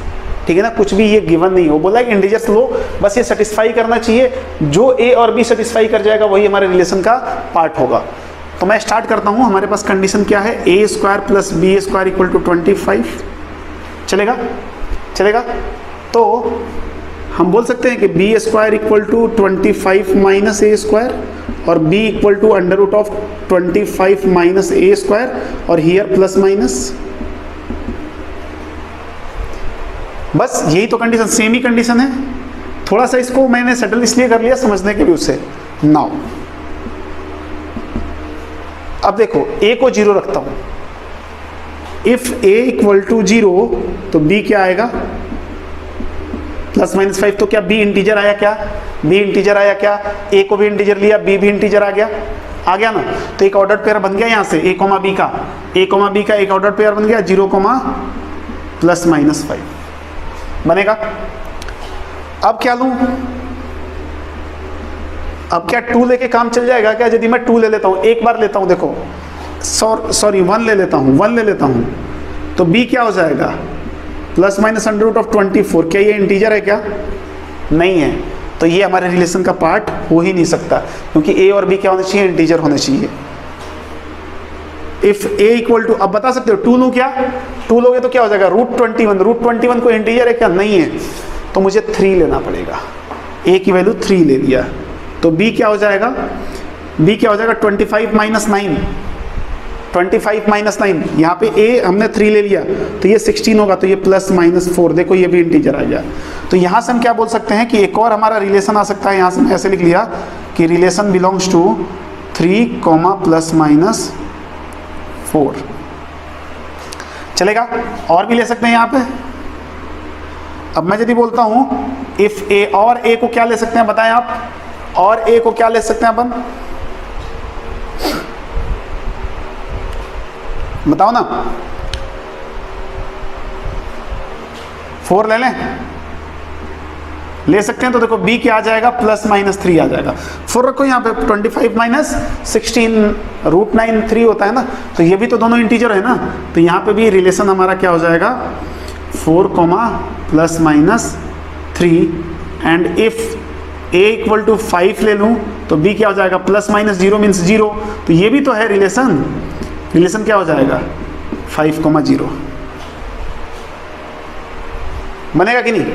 ठीक है ना। कुछ भी ये गिवन नहीं हो, बोला है इंटीजर्स लो, बस ये सेटिस्फाई करना चाहिए। जो ए और बी सेटिस्फाई कर जाएगा वही हमारे रिलेशन का पार्ट होगा। तो मैं स्टार्ट करता हूँ। हमारे पास कंडीशन क्या है, a square plus b square equal to 25, चलेगा, चलेगा। तो हम बोल सकते हैं कि b square equal to 25 minus a square और b equal to under root of 25 minus a square और हियर प्लस माइनस, बस यही तो कंडीशन, सेम ही कंडीशन है। थोड़ा सा इसको मैंने सेटल इसलिए कर लिया समझने के लिए उसे। नाउ अब देखो, ए को 0 रखता हूं। इफ ए इक्वल टू 0 तो बी क्या आएगा, प्लस माइनस 5। तो क्या बी इंटीजर आया, क्या बी इंटीजर आया, क्या ए को भी इंटीजर लिया, बी भी इंटीजर आ गया ना। तो एक ऑर्डर पेयर बन गया यहाँ से, ए कोमा बी का एक ऑर्डर पेयर बन गया, 0 प्लस माइनस 5 बनेगा। अब क्या लूं, अब क्या 2 लेके काम चल जाएगा क्या? यदि मैं 2 ले लेता हूं, एक बार लेता हूं, देखो सॉरी 1 ले लेता हूं, तो b क्या हो जाएगा, plus minus under root of 24। क्या ये इंटीजर है क्या? नहीं है। तो ये हमारे रिलेशन का पार्ट हो ही नहीं सकता, क्योंकि a और b क्या होने चाहिए, इंटीजर होने चाहिए। इफ a इक्वल टू, अब बता सकते हो 2 लूं क्या, 2 लोगे तो क्या हो जाएगा, √21 कोई इंटीजर है क्या? नहीं है। तो मुझे 3 लेना पड़ेगा, a की वैल्यू 3 ले लिया, तो b क्या हो जाएगा, 25 माइनस 9, 25 माइनस 9, यहाँ पे a हमने 3 ले लिया तो ये 16 होगा, तो ये प्लस माइनस 4, देखो ये भी इंटीजर आ गया। तो यहाँ से हम क्या बोल सकते हैं कि एक और हमारा रिलेशन आ सकता है। यहाँ से मैं ऐसे लिख लिया कि relation belongs to 3, plus minus 4, चलेगा। और भी ले सकते हैं यहाँ पे। अब मैं यदि बोलता हूँ इफ a, और a को क्या ले सकते हैं बताएं आप, और a को क्या ले सकते हैं अपन, बताओ ना, 4 ले लें, ले सकते हैं। तो देखो b क्या आ जाएगा, प्लस माइनस 3 आ जाएगा। 4 रखो यहाँ पे, 25 माइनस 16 √9 3 होता है ना, तो ये भी तो दोनों इंटीजर है ना, तो यहाँ पे भी रिलेशन हमारा क्या हो जाएगा 4, ±3 एंड इफ a = 5 ले लूँ तो b क्या हो जाएगा ±0 मीन्स 0, तो ये भी तो है रिलेशन क्या हो जाएगा 5, 0 बनेगा कि नहीं।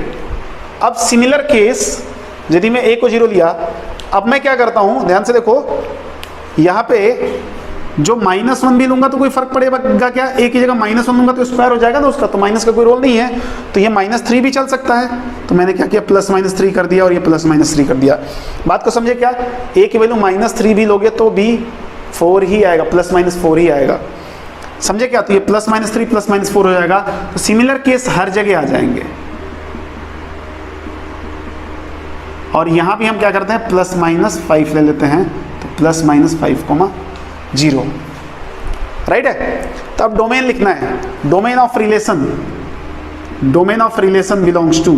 अब सिमिलर केस यदि मैं a को 0 लिया, अब मैं क्या करता हूं, ध्यान से देखो, यहाँ पे जो -1 भी लूंगा तो कोई फर्क पड़ेगा क्या, a की जगह -1 लूंगा तो स्क्वायर हो जाएगा ना उसका, तो माइनस का कोई रोल नहीं है, तो ये -3 भी चल सकता है, तो मैंने क्या किया +-3 कर दिया और ये +-3 कर दिया। बात को समझे क्या, a की वैल्यू -3 भी लोगे तो भी 4 ही आएगा, +-4 ही आएगा, समझे क्या, तो ये +-3 +-4 हो जाएगा। तो सिमिलर केस हर जगह आ जाएंगे, और यहां भी हम क्या करते हैं +-5 ले लेते हैं, तो +-5, 0 राइट है। तो अब डोमेन लिखना है, domain of relation belongs to,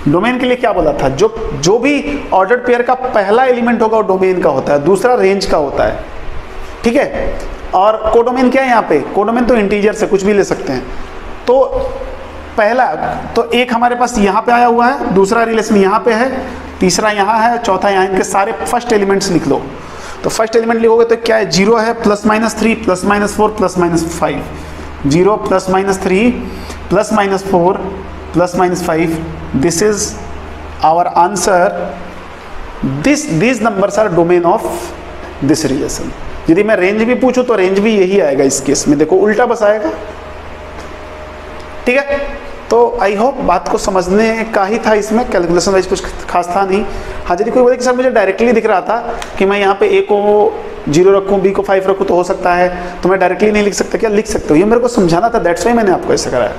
domain के लिए क्या बोला था, जो भी ऑर्डर्ड पेयर का पहला एलिमेंट होगा वो डोमेन का होता है, दूसरा रेंज का होता है, ठीक है। और कोडोमेन क्या है, यहाँ पे कोडोमेन तो इंटीजर से कुछ भी ले सकते हैं, तो पहला तो एक हमारे पास यहाँ पे आया हुआ है, दूसरा रिलेशन यहाँ पे है, तीसरा यहाँ है, चौथा यहाँ, इनके सारे फर्स्ट एलिमेंट्स लिख लो। तो फर्स्ट एलिमेंट लिखोगे तो क्या है, 0 है, +-3 +-4 +-5, 0 +-3 +-4 +-5, this is our answer, these numbers are domain of this relation। यदि मैं रेंज भी पूछूं तो रेंज भी यही आएगा इस केस में, देखो उल्टा बस आएगा, ठीक है। तो आई होप बात को समझने का ही था, इसमें कैलकुलेशन वाइज कुछ खास था नहीं। हाँ, यदि कोई बोले कि सर मुझे डायरेक्टली दिख रहा था कि मैं यहाँ पे a को 0 रखूँ, b को 5 रखूँ तो हो सकता है, तो मैं डायरेक्टली नहीं लिख सकता, क्या लिख सकते हो, ये मेरे को समझाना था, दैट्स वाई मैंने आपको ऐसा कराया।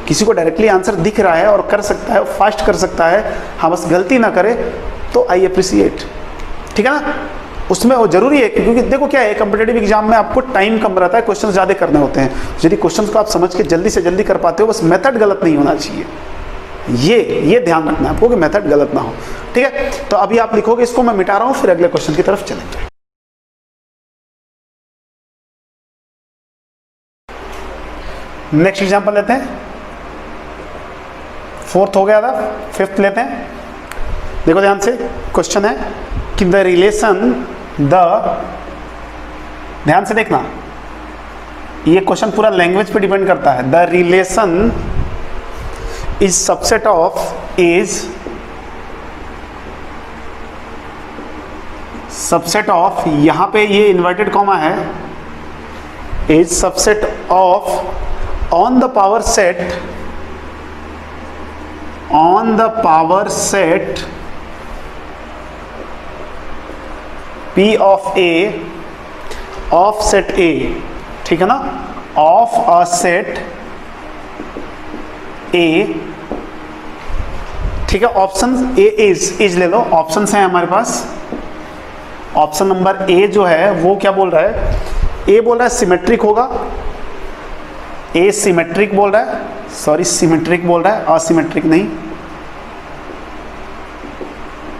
किसी को डायरेक्टली आंसर दिख रहा है और कर सकता है, फास्ट कर सकता है, हाँ बस गलती ना करे, तो आई अप्रिसिएट, ठीक है ना। उसमें वो जरूरी है, क्योंकि देखो क्या है, कॉम्पिटिटिव एग्जाम में आपको टाइम कम रहता है, क्वेश्चन ज़्यादा करने होते हैं, यदि क्वेश्चन को आप समझ के जल्दी से जल्दी कर पाते हो, बस मेथड गलत नहीं होना चाहिए, ये ध्यान रखना है आपको कि मेथड गलत ना हो, ठीक है। तो अभी आप लिखोगे, इसको मैं मिटा रहा हूँ, फिर अगले क्वेश्चन की तरफ चलेंगे। नेक्स्ट एग्जाम्पल लेते हैं, 4th हो गया था, 5th लेते हैं। देखो ध्यान से, क्वेश्चन है कि द रिलेशन, ध्यान से देखना, ये क्वेश्चन पूरा लैंग्वेज पे डिपेंड करता है। The relation is subset of यहां पे ये इन्वर्टेड कॉमा है, is subset of on the power set P of A of set A, ठीक है ना, ऑफ अ सेट A, ठीक है। ऑप्शन A इज ले लो, ऑप्शन हैं हमारे पास। ऑप्शन नंबर A जो है वो क्या बोल रहा है, A बोल रहा है सिमेट्रिक होगा, A सिमेट्रिक बोल रहा है, सॉरी सिमेट्रिक बोल रहा है, असिमेट्रिक नहीं,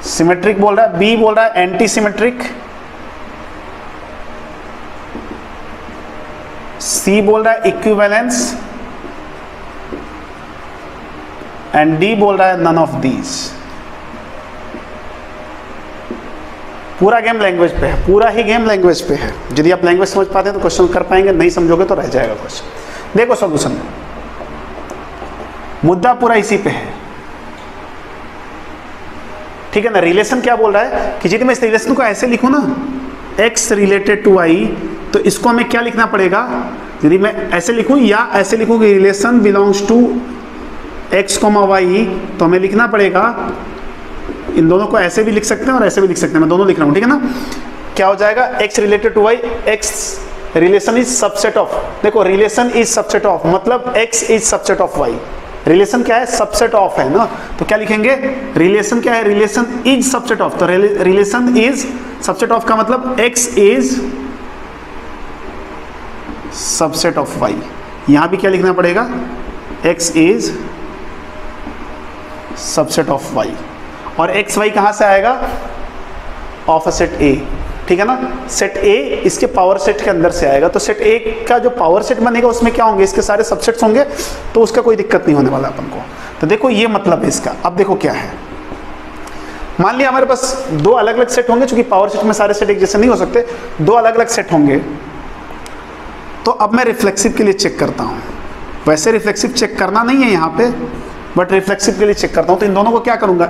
सिमेट्रिक बोल रहा है। B बोल रहा है एंटी सिमेट्रिक, C बोल रहा है इक्विवेलेंस, एंड D बोल रहा है नन ऑफ दीज। पूरा गेम लैंग्वेज पे है, पूरा ही गेम लैंग्वेज पे है। यदि आप लैंग्वेज समझ पाते हैं तो क्वेश्चन कर पाएंगे, नहीं समझोगे तो रह जाएगा क्वेश्चन। देखो सॉल्यूशन, मुद्दा पूरा इसी पे है, ठीक है ना। रिलेशन क्या बोल रहा है कि यदि मैं इस रिलेशन को ऐसे लिखूं ना, x रिलेटेड टू y, तो इसको हमें क्या लिखना पड़ेगा, यदि मैं ऐसे लिखूं या ऐसे लिखूं कि relation belongs to x, y, तो हमें लिखना पड़ेगा, इन दोनों को ऐसे भी लिख सकते हैं और ऐसे भी लिख सकते हैं, मैं दोनों लिख रहा हूं, ठीक है ना। क्या हो जाएगा, x related to y, x relation is subset of, देखो रिलेशन इज सबसेट ऑफ मतलब x is subset of y, relation क्या है, सबसेट ऑफ है ना, तो क्या लिखेंगे, रिलेशन क्या है, रिलेशन इज सबसेट ऑफ, तो रिलेशन इज सबसेट ऑफ का मतलब x is subset of y। यहां भी क्या लिखना पड़ेगा, x is subset of y, और x y कहां से आएगा, ऑफ अ सेट A, ठीक है ना। सेट ए इसके पावर सेट के अंदर से आएगा, तो सेट ए का जो पावर सेट बनेगा उसमें क्या होंगे, इसके सारे सबसेट्स होंगे, तो उसका कोई दिक्कत नहीं होने वाला अपन को। तो देखो ये मतलब है इसका। अब देखो क्या है, मान लिया हमारे पास दो अलग अलग सेट होंगे, क्योंकि पावर सेट में सारे सेट एक जैसे नहीं हो सकते, दो अलग अलग सेट होंगे। तो अब मैं रिफ्लेक्सिव के लिए चेक करता हूँ। वैसे रिफ्लेक्सिव चेक करना नहीं है यहाँ पे, बट रिफ्लेक्सिव के लिए चेक करता हूँ। तो इन दोनों को क्या करूँगा,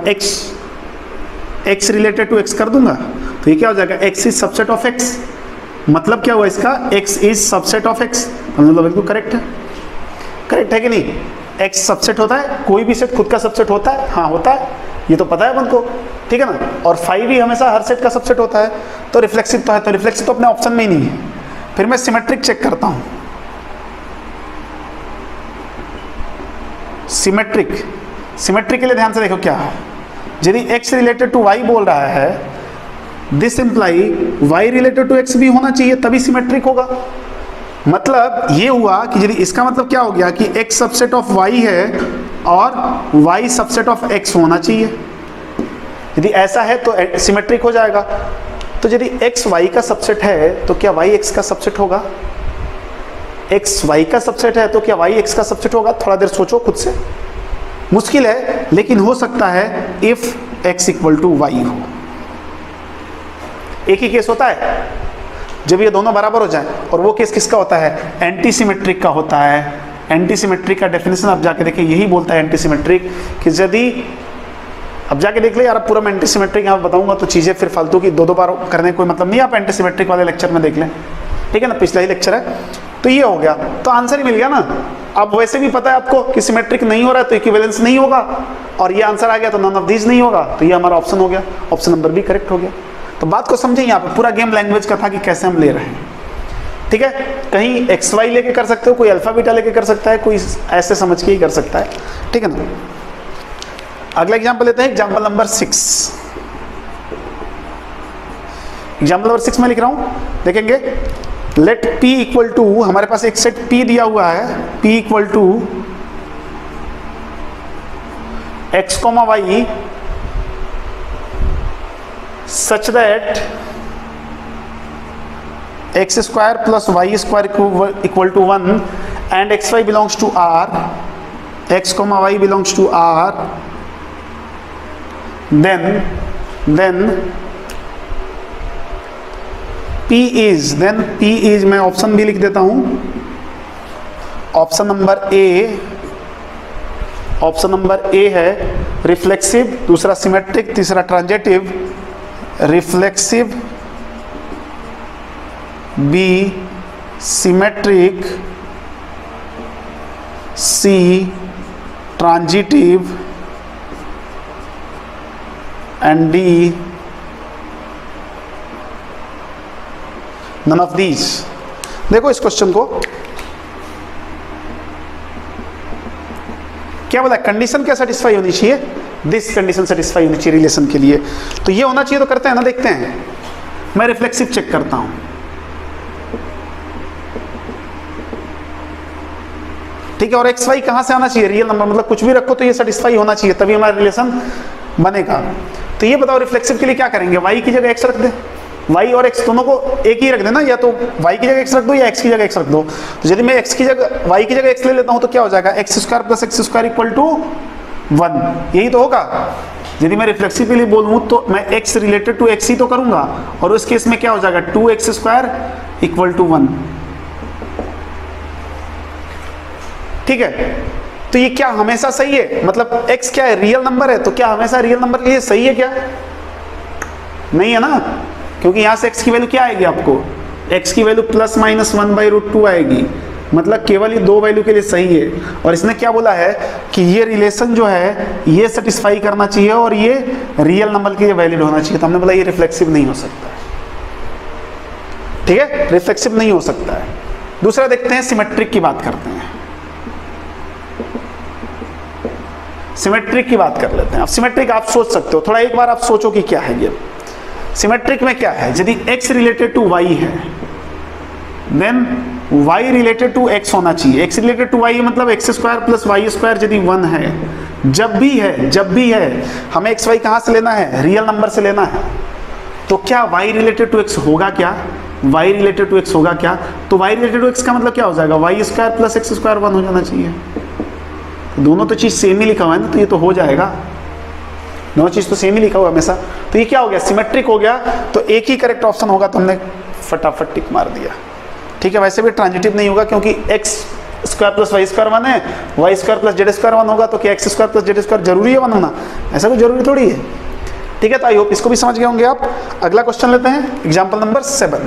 x रिलेटेड टू x कर दूंगा। तो ये क्या हो जाएगा, x is subset of x। मतलब क्या हुआ इसका, x is subset of x। मतलब एकदम करेक्ट है, करेक्ट है कि नहीं। x सबसेट होता है, कोई भी सेट खुद का सबसेट होता है, हाँ होता है, ये तो पता है अपन को, ठीक है ना। और 5 भी हमेशा हर सेट का सबसेट होता है, तो रिफ्लेक्सिव तो है, तो रिफ्लेक्सिव तो अपने ऑप्शन में ही नहीं है। फिर मैं सिमेट्रिक चेक करता हूँ। सिमेट्रिक के लिए ध्यान से देखो क्या है, यदि x रिलेटेड टू y बोल रहा है, this imply y related to x भी होना चाहिए, तभी सिमेट्रिक होगा। मतलब ये हुआ कि यदि इसका मतलब क्या हो गया कि x सबसेट ऑफ y है और y सबसेट ऑफ x होना चाहिए। यदि ऐसा है तो सिमेट्रिक हो जाएगा। तो यदि x y का सबसेट है तो क्या y x का सबसेट होगा, x y का सबसेट है तो क्या y x का सबसेट होगा। थोड़ा देर सोचो खुद से, मुश्किल है लेकिन हो सकता है if x equal to y हो। एक ही केस होता है जब ये दोनों बराबर हो जाए, और वो केस किसका होता है, एंटी सिमेट्रिक का होता है। एंटी सिमेट्रिक का डेफिनेशन आप जाके देखिए, यही बोलता है एंटी सिमेट्रिक कि यदि, अब जाके देख ले यार, अब पूरा मैं एंटी सिमेट्रिक यहाँ बताऊंगा तो चीज़ें फिर फालतू की दो बार करने कोई मतलब नहीं। आप एंटी सिमेट्रिक वाले लेक्चर में देख लें, ठीक है ना, पिछला ही लेक्चर है। तो ये हो गया, तो आंसर ही मिल गया ना। अब वैसे भी पता है आपको कि सिमेट्रिक नहीं हो रहा है तो इक्विवेलेंस नहीं होगा, और ये आंसर आ गया तो नन ऑफ दीज नहीं होगा, तो ये हमारा ऑप्शन हो गया, ऑप्शन नंबर बी करेक्ट हो गया। तो बात को समझे, यहाँ पे पूरा गेम लैंग्वेज का था कि कैसे हम ले रहे हैं, ठीक है। कहीं एक्स वाई लेके कर सकते हो, कोई अल्फा बीटा लेके कर सकता है, कोई ऐसे समझ के ही कर सकता है, ठीक है ना। अगला एग्जाम्पल लेते हैं, एग्जाम्पल नंबर 6। एग्जाम्पल नंबर 6 में लिख रहा हूं, देखेंगे। लेट p इक्वल टू, हमारे पास एक सेट p दिया हुआ है, p equal to x, y such that x square plus y square equal to 1 and x y belongs to r, x, y belongs to r, then P is मैं option भी लिख देता हूं। Option number ए है reflexive, दूसरा symmetric, तीसरा transitive. Reflexive, B symmetric, C transitive and D none of these. देखो इस क्वेश्चन को क्या बोला, कंडीशन क्या सेटिस्फाई होनी चाहिए, दिस कंडीशन सेटिस्फाई होनी चाहिए रिलेशन के लिए। तो ये होना चाहिए, तो करते हैं ना, देखते हैं। मैं रिफ्लेक्सिव चेक करता हूं, ठीक है। और एक्स वाई कहां से आना चाहिए, रियल नंबर, मतलब कुछ भी रखो तो ये सेटिस्फाई होना चाहिए, तभी हमारा रिलेशन बनेगा। तो ये बताओ रिफ्लेक्सिव के लिए क्या करेंगे, वाई की जगह एक्स रख दे, y और x दोनों को एक ही रख देना, या तो y की जगह x रख दो या x की जगह x रख दो। तो यदि मैं x की जगह y की जगह x ले लेता हूं तो क्या हो जाएगा, x square plus x square equal to 1, यही तो होगा। यदि मैं रिफ्लेक्सिव के लिए बोलूं तो मैं x रिलेटेड टू x ही तो करूंगा, और उस केस में क्या हो जाएगा, 2x स्क्वायर इक्वल टू 1, ठीक है। तो ये क्या हमेशा सही है, मतलब x क्या है, रियल नंबर है, तो क्या हमेशा रियल नंबर के लिए सही है क्या, नहीं है ना, क्योंकि यहां से x की वैल्यू क्या आएगी आपको, x की वैल्यू प्लस माइनस 1/√2 आएगी, मतलब केवल ये दो वैल्यू के लिए सही है। और इसने क्या बोला है कि ये रिलेशन जो है ये सेटिस्फाई करना चाहिए और ये रियल नंबर के लिए वैलिड होना चाहिए। तो हमने बोला ये रिफ्लेक्सिव नहीं हो सकता है, ठीक है, रिफ्लेक्सिव नहीं हो सकता है। दूसरा देखते हैं, सिमेट्रिक की बात करते हैं। सिमेट्रिक की बात कर लेते हैं। अब सिमेट्रिक आप सोच सकते हो, थोड़ा एक बार आप सोचो कि क्या है ये। सिमेट्रिक में क्या है, यदि x रिलेटेड टू y है, then y related to x होना चाहिए। x रिलेटेड टू y मतलब x square plus y square यदि 1 है, जब भी है हमें x y कहां से लेना है, रियल नंबर से लेना है। तो क्या y रिलेटेड टू x होगा क्या, y रिलेटेड टू x होगा क्या, तो y रिलेटेड टू x का मतलब क्या हो जाएगा, y square plus x square 1 हो जाना चाहिए। दोनों तो चीज़ सेम ही लिखा हुआ है ना, तो ये तो हो जाएगा, दोनों चीज़ तो सेम ही लिखा हुआ हमेशा। तो ये क्या हो गया, सिमेट्रिक हो गया, तो एक ही करेक्ट ऑप्शन होगा, तो हमने फटाफट टिक मार दिया। ठीक है, वैसे भी ट्रांजिटिव नहीं होगा क्योंकि x square plus y square 1 है, y square plus z square 1 होगा, तो क्या x square plus z square जरूरी है 1 होना, ऐसा कोई जरूरी थोड़ी है। ठीक है, तो आई होप इसको भी समझ गए होंगे आप। अगला क्वेश्चन लेते हैं, एग्जाम्पल नंबर 7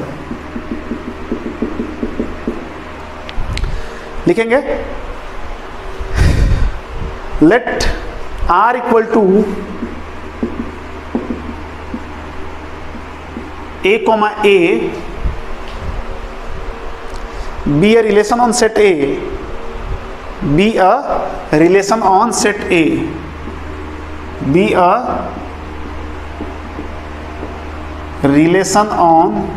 लिखेंगे। Let R equal to a comma a be a relation on set A, be a relation on set A, be a relation on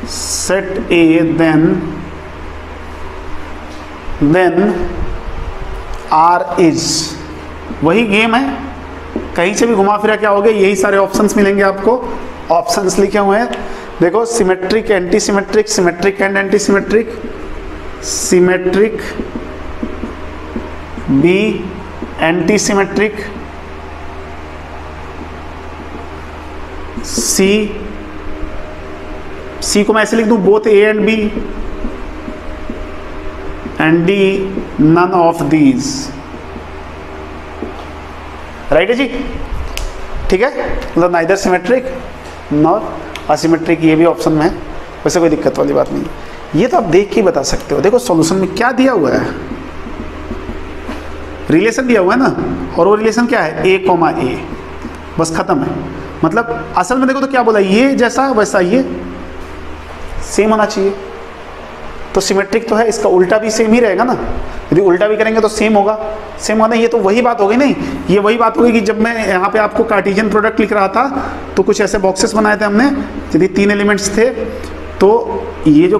set A, then R is, वही game है, कहीं से भी घुमा फिरा क्या हो गया, यही सारे ऑप्शंस मिलेंगे आपको। ऑप्शंस लिखे हुए हैं, देखो symmetric, anti symmetric, symmetric and anti symmetric, symmetric b anti symmetric, c को मैं ऐसे लिख दूं, both a and b and D none of these, right है जी। ठीक है, मतलब नाइदर सिमेट्रिक नॉट असिमेट्रिक, ये भी ऑप्शन में है, वैसे कोई दिक्कत वाली बात नहीं। ये तो आप देख के ही बता सकते हो। देखो सॉल्यूशन में क्या दिया हुआ है, रिलेशन दिया हुआ है ना, और वो रिलेशन क्या है, ए कॉमा ए, बस खत्म है। मतलब असल में देखो तो क्या बोला, ये जैसा वैसा ये सेम होना चाहिए, तो सिमेट्रिक तो है, इसका उल्टा भी सेम ही रहेगा ना, यदि उल्टा भी करेंगे तो सेम होगा, सेम होना, ये तो वही बात हो गई। नहीं, ये वही बात होगी कि जब मैं यहाँ पे आपको कार्टेशियन प्रोडक्ट लिख रहा था तो कुछ ऐसे बॉक्सेस बनाए थे हमने, यदि 3 एलिमेंट्स थे तो ये जो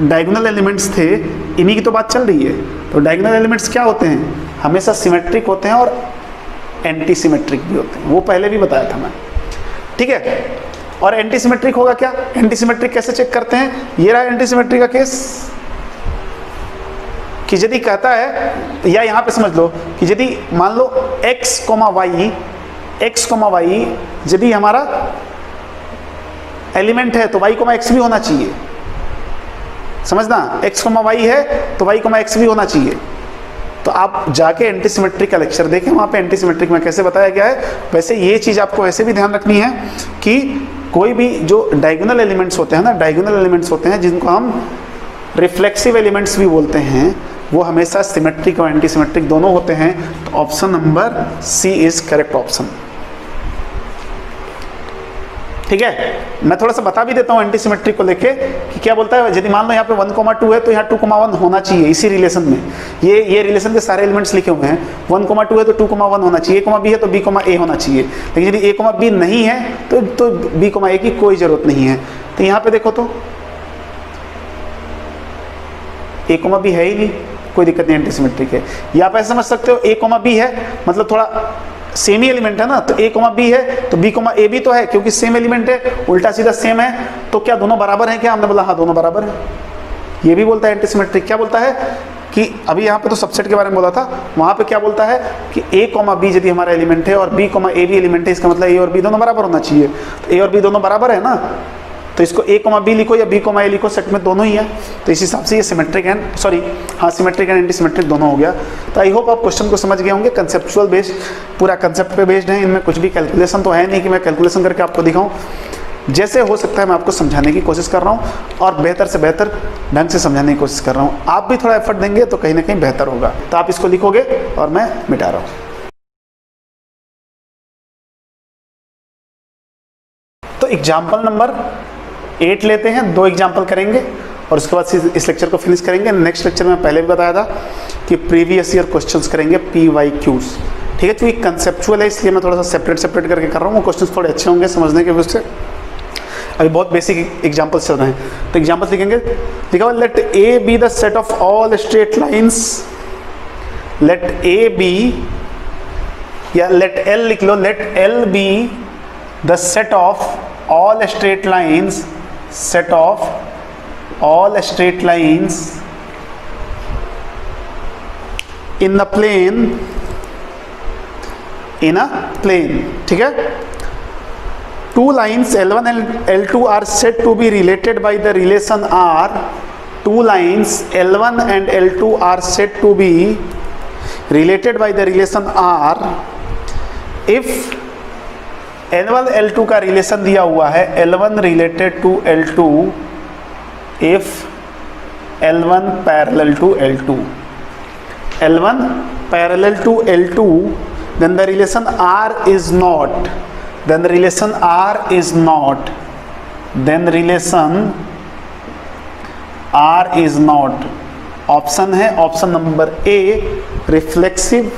डायगोनल एलिमेंट्स थे इन्हीं की तो बात चल रही है। तो डायगोनल एलिमेंट्स क्या होते हैं, हमेशा सिमेट्रिक होते हैं और एंटी सिमेट्रिक भी होते हैं, वो पहले भी बताया था मैं। ठीक है, और एंटी सिमेट्रिक होगा क्या, एंटी सिमेट्रिक कैसे चेक करते हैं, ये रहा एंटी सिमेट्रिक का केस, कि यदि कहता है, या यहाँ पे समझ लो कि यदि मान लो x, y यदि हमारा एलिमेंट है तो y, x भी होना चाहिए, समझना, x, y है तो y, x भी होना चाहिए। तो आप जाके एंटी सिमेट्रिक का लेक्चर देखें, वहाँ पे एंटी सिमेट्रिक में कैसे बताया गया है। वैसे ये चीज़ आपको ऐसे भी ध्यान रखनी है कि कोई भी जो डायगोनल एलिमेंट्स होते हैं ना, डायगोनल एलिमेंट्स होते हैं जिनको हम रिफ्लेक्सिव एलिमेंट्स भी बोलते हैं, वो हमेशा सिमेट्रिक और एंटी सिमेट्रिक दोनों होते हैं। तो option number C is correct option. ठीक है, मैं थोड़ा सा बता भी देता हूँ एंटी सिमेट्रिक को लेके कि क्या बोलता है। यदि मान लो यहाँ पे 1,2 है तो यहाँ 2,1 होना चाहिए इसी रिलेशन में। ये रिलेशन के सारे एलिमेंट्स लिखे हुए हैं, 1,2 है तो 2,1 होना चाहिए, A, B है तो B, A होना चाहिए। लेकिन यदि A, B नहीं है तो B, A की कोई जरूरत नहीं है। तो यहाँ पे देखो तो A, B है ही नहीं, कोई दिक्कत नहीं, एंटी सिमेट्रिक है। या आप ऐसे समझ सकते हो A, B है मतलब थोड़ा सेम ही एलिमेंट है ना, तो A, B है तो B, A भी तो है, क्योंकि सेम एलिमेंट है, उल्टा सीधा सेम है। तो क्या दोनों बराबर हैं क्या, हमने बोला हाँ दोनों बराबर है। ये भी बोलता है एंटी सिमेट्रिक, क्या बोलता है कि अभी यहाँ पे तो सबसेट के बारे में बोला था, वहाँ पे क्या बोलता है कि A, B यदि हमारा एलिमेंट है और B, A भी एलिमेंट है, इसका मतलब A और B दोनों बराबर होना चाहिए। तो A और B दोनों बराबर है ना, तो इसको A, B लिखो या B, A लिखो, सेट में दोनों ही है। तो इस हिसाब से ये symmetric and symmetric and anti symmetric दोनों हो गया। तो आई होप आप क्वेश्चन को समझ गए होंगे। कंसेप्चुअल बेस्ड, पूरा कंसेप्ट पे बेस्ड है, इनमें कुछ भी कैलकुलेशन तो है नहीं कि मैं कैलकुलेशन करके आपको दिखाऊं। जैसे हो सकता है मैं आपको समझाने की कोशिश कर रहा हूँ और बेहतर से बेहतर ढंग से समझाने की कोशिश कर रहा हूँ। आप भी थोड़ा एफर्ट देंगे तो कहीं ना कहीं बेहतर होगा। तो आप इसको लिखोगे और मैं मिटा रहा हूँ। तो एग्जाम्पल नंबर 8 लेते हैं, 2 एग्जाम्पल करेंगे और उसके बाद इस लेक्चर को फिनिश करेंगे। नेक्स्ट लेक्चर में पहले भी बताया था कि प्रीवियस ईयर क्वेश्चंस करेंगे PYQs। ठीक है, तो ये कंसेप्चुअल है इसलिए मैं थोड़ा सा सेपरेट करके कर रहा हूँ। क्वेश्चंस थोड़े अच्छे होंगे समझने के उससे। अभी बहुत बेसिक एग्जाम्पल्स चल रहे हैं, तो एग्जाम्पल्स लिखेंगे। लिखा हुआ let A be the set of all straight lines, let A be, या लेट L लिख लो, let L be the set of all straight lines, set of all straight lines in the plane, in a plane, ठीक है। Two lines L1 and L2 are said to be related by the relation R. Two lines L1 and L2 are said to be related by the relation R. If L1 L2 का relation दिया हुआ है, L1 related to L2, if L1 parallel to L2, L1 parallel to L2, then the relation R is not, then the relation R is not, then relation R is not. Option है option number a reflexive,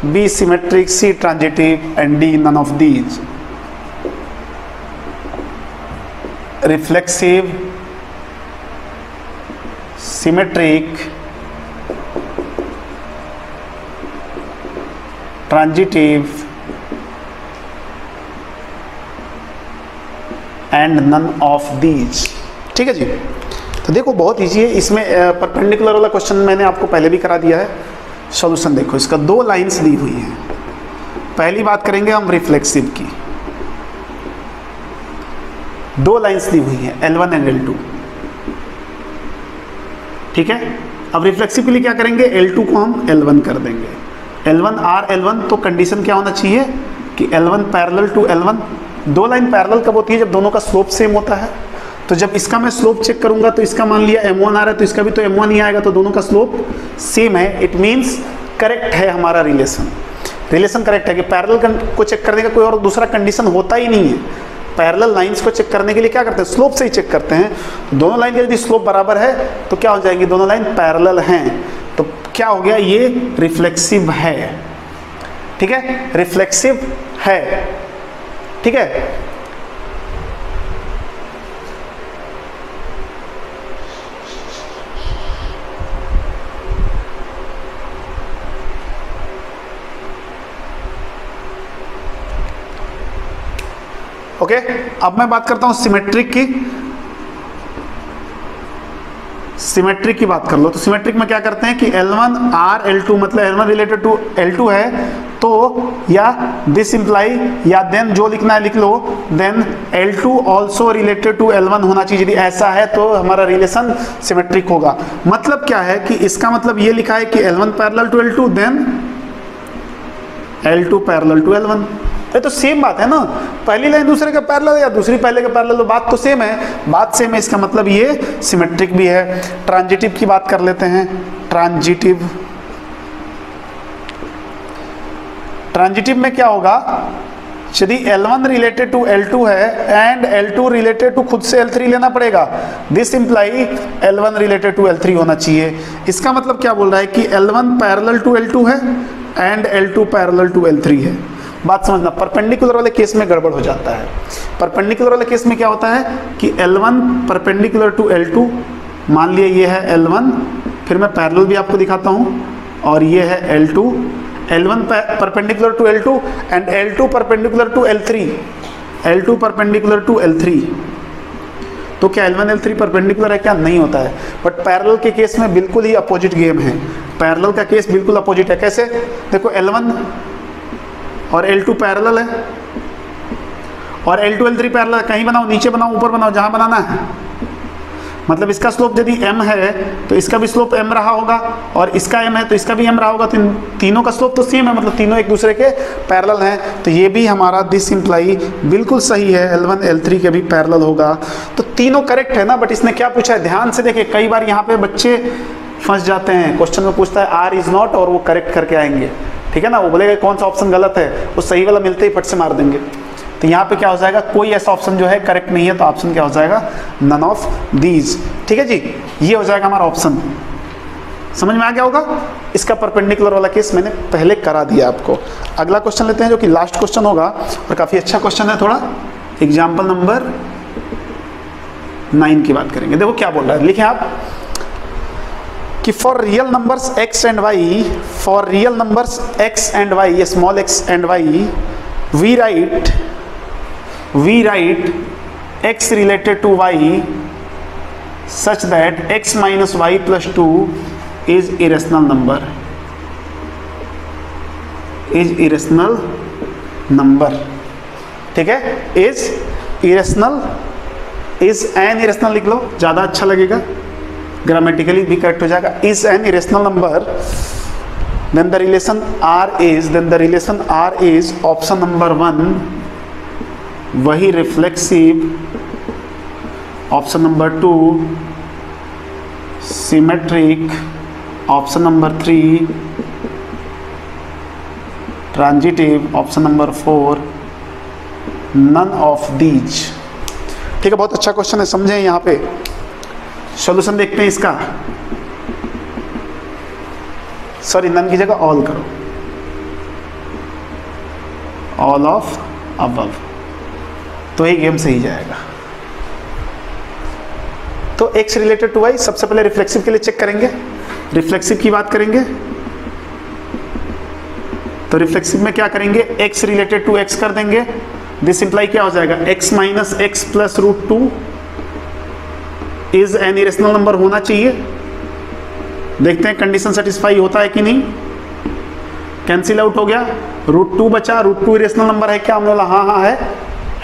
B symmetric, C transitive and D none of these. Reflexive, symmetric, transitive and none of these, ठीक है जी। तो देखो बहुत easy है, इसमें perpendicular वाला question मैंने आपको पहले भी करा दिया है। सॉल्यूशन देखो, इसका दो लाइंस दी हुई हैं। पहली बात करेंगे हम रिफ्लेक्सिव की, दो लाइंस दी हुई हैं L1 एंड L2, ठीक है। अब रिफ्लेक्सिव के लिए क्या करेंगे, L2 को हम L1 कर देंगे, L1 R L1। तो कंडीशन क्या होना चाहिए कि L1 पैरेलल टू L1। दो लाइन पैरेलल कब होती है, जब दोनों का स्लोप सेम होता है। तो जब इसका मैं स्लोप चेक करूंगा तो इसका मान लिया M1 आ रहा है, तो इसका भी तो M1 ही आएगा, तो दोनों का स्लोप सेम है। इट मीन्स करेक्ट है हमारा रिलेशन, रिलेशन करेक्ट है कि पैरेलल को चेक करने का कोई और दूसरा कंडीशन होता ही नहीं है। पैरेलल लाइंस को चेक करने के लिए क्या करते हैं, स्लोप से ही चेक करते हैं। तो दोनों लाइन का यदि स्लोप बराबर है तो क्या हो जाएंगी, दोनों लाइन पैरेलल हैं, तो क्या हो गया, ये रिफ्लेक्सिव है, ठीक है, रिफ्लेक्सिव है, ठीक है। ओके, अब मैं बात करता हूं सिमेट्रिक की। सिमेट्रिक की बात कर लो तो सिमेट्रिक में क्या करते हैं कि L1 R L2, मतलब L1 रिलेटेड टू L2 है, तो या दिस इम्प्लाई या देन जो लिखना है लिख लो, then L2 also related to L1 होना चाहिए। यदि ऐसा है तो हमारा रिलेशन सिमेट्रिक होगा। मतलब क्या है कि इसका मतलब ये लिखा है कि L1 parallel to L2, then L2 parallel to L1। ये तो सेम बात है ना, पहली लाइन दूसरे के पैरेलल या दूसरी पहले के पैरेलल, तो बात तो सेम है, बात सेम है, इसका मतलब ये सिमेट्रिक भी है। ट्रांजिटिव की बात कर लेते हैं। ट्रांजिटिव, ट्रांजिटिव में क्या होगा, यदि L1 रिलेटेड टू L2 है एंड L2 रिलेटेड टू खुद से L3 लेना पड़ेगा, this imply L1 related to L3 होना चाहिए। इसका मतलब क्या बोल रहा है कि L1 पैरेलल टू L2 है and L2 parallel to L3 है। बात समझना, परपेंडिकुलर वाले केस में गड़बड़ हो जाता है। परपेंडिकुलर वाले केस में क्या होता है कि L1 परपेंडिकुलर टू L2, मान लिया ये है L1, फिर मैं पैरेलल भी आपको दिखाता हूँ, और ये है L2, L1 perpendicular to L2 and L2 perpendicular to L3, L2 perpendicular to L3। तो क्या L1 L3 परपेंडिकुलर है, क्या नहीं होता है। बट पैरेलल के केस में बिल्कुल ही अपोजिट गेम है। पैरेलल का केस बिल्कुल अपोजिट है। कैसे, देखो L1 और L2 पैरेलल है और L2 L3 पैरेलल है। कहीं बनाओ, नीचे बनाओ, ऊपर बनाओ, जहां बनाना है। मतलब इसका स्लोप यदि m है तो इसका भी स्लोप m रहा होगा, और इसका m है तो इसका भी m रहा होगा। तो तीनों का स्लोप तो सेम है, मतलब तीनों एक दूसरे के पैरेलल हैं। तो ये भी हमारा दिस इम्प्लाई बिल्कुल सही है, L1 L3 के भी पैरेलल होगा। तो तीनों करेक्ट है ना। बट इसने क्या पूछा है, ध्यान से देखिए, कई बार यहाँ पे बच्चे फंस जाते हैं। क्वेश्चन में पूछता है R इज नॉट, और वो करेक्ट करके आएंगे, ठीक है ना। वो बोलेगा कौन सा ऑप्शन गलत है, वो सही वाला मिलते ही फट से मार देंगे। तो यहाँ पे क्या हो जाएगा, कोई ऐसा ऑप्शन जो है करेक्ट नहीं है, तो ऑप्शन क्या हो जाएगा, नन ऑफ दीज, ठीक है जी। ये हो जाएगा हमारा ऑप्शन। समझ में आ गया होगा। इसका परपेंडिकुलर वाला केस मैंने पहले करा दिया आपको। अगला क्वेश्चन लेते हैं जो कि लास्ट क्वेश्चन होगा, और काफी अच्छा क्वेश्चन है थोड़ा। एग्जाम्पल नंबर 9 की बात करेंगे। देखो क्या बोल रहा है, लिखें आप कि for real numbers x and y, for real numbers x and y, ये small x and y, we write we write x related to y such that x minus y plus 2 is irrational number, is irrational number, ठीक है, is irrational, is an irrational लिख लो, ज़्यादा अच्छा लगेगा, grammatically भी correct हो जाएगा, is an irrational number, then the relation R is option number 1 वही reflexive, option number 2 symmetric, option number 3 transitive, option number 4 none of these. ठीक है, बहुत अच्छा क्वेश्चन है, समझें। यहाँ पे सॉल्यूशन देखते हैं इसका। सॉरी, नन की जगह ऑल करो, ऑल ऑफ अबव, तो ये गेम सही जाएगा। तो x रिलेटेड टू y, सबसे पहले रिफ्लेक्सिव के लिए चेक करेंगे, रिफ्लेक्सिव की बात करेंगे। तो रिफ्लेक्सिव में क्या करेंगे, x रिलेटेड टू x कर देंगे, दिस इंप्लाई क्या हो जाएगा, x minus x plus root 2 is an irrational number होना चाहिए। देखते हैं कंडीशन सेटिस्फाई होता है कि नहीं। कैंसिल आउट हो गया, रूट 2 बचा, रूट 2 इरेशनल नंबर है क्या, हमने बोला हाँ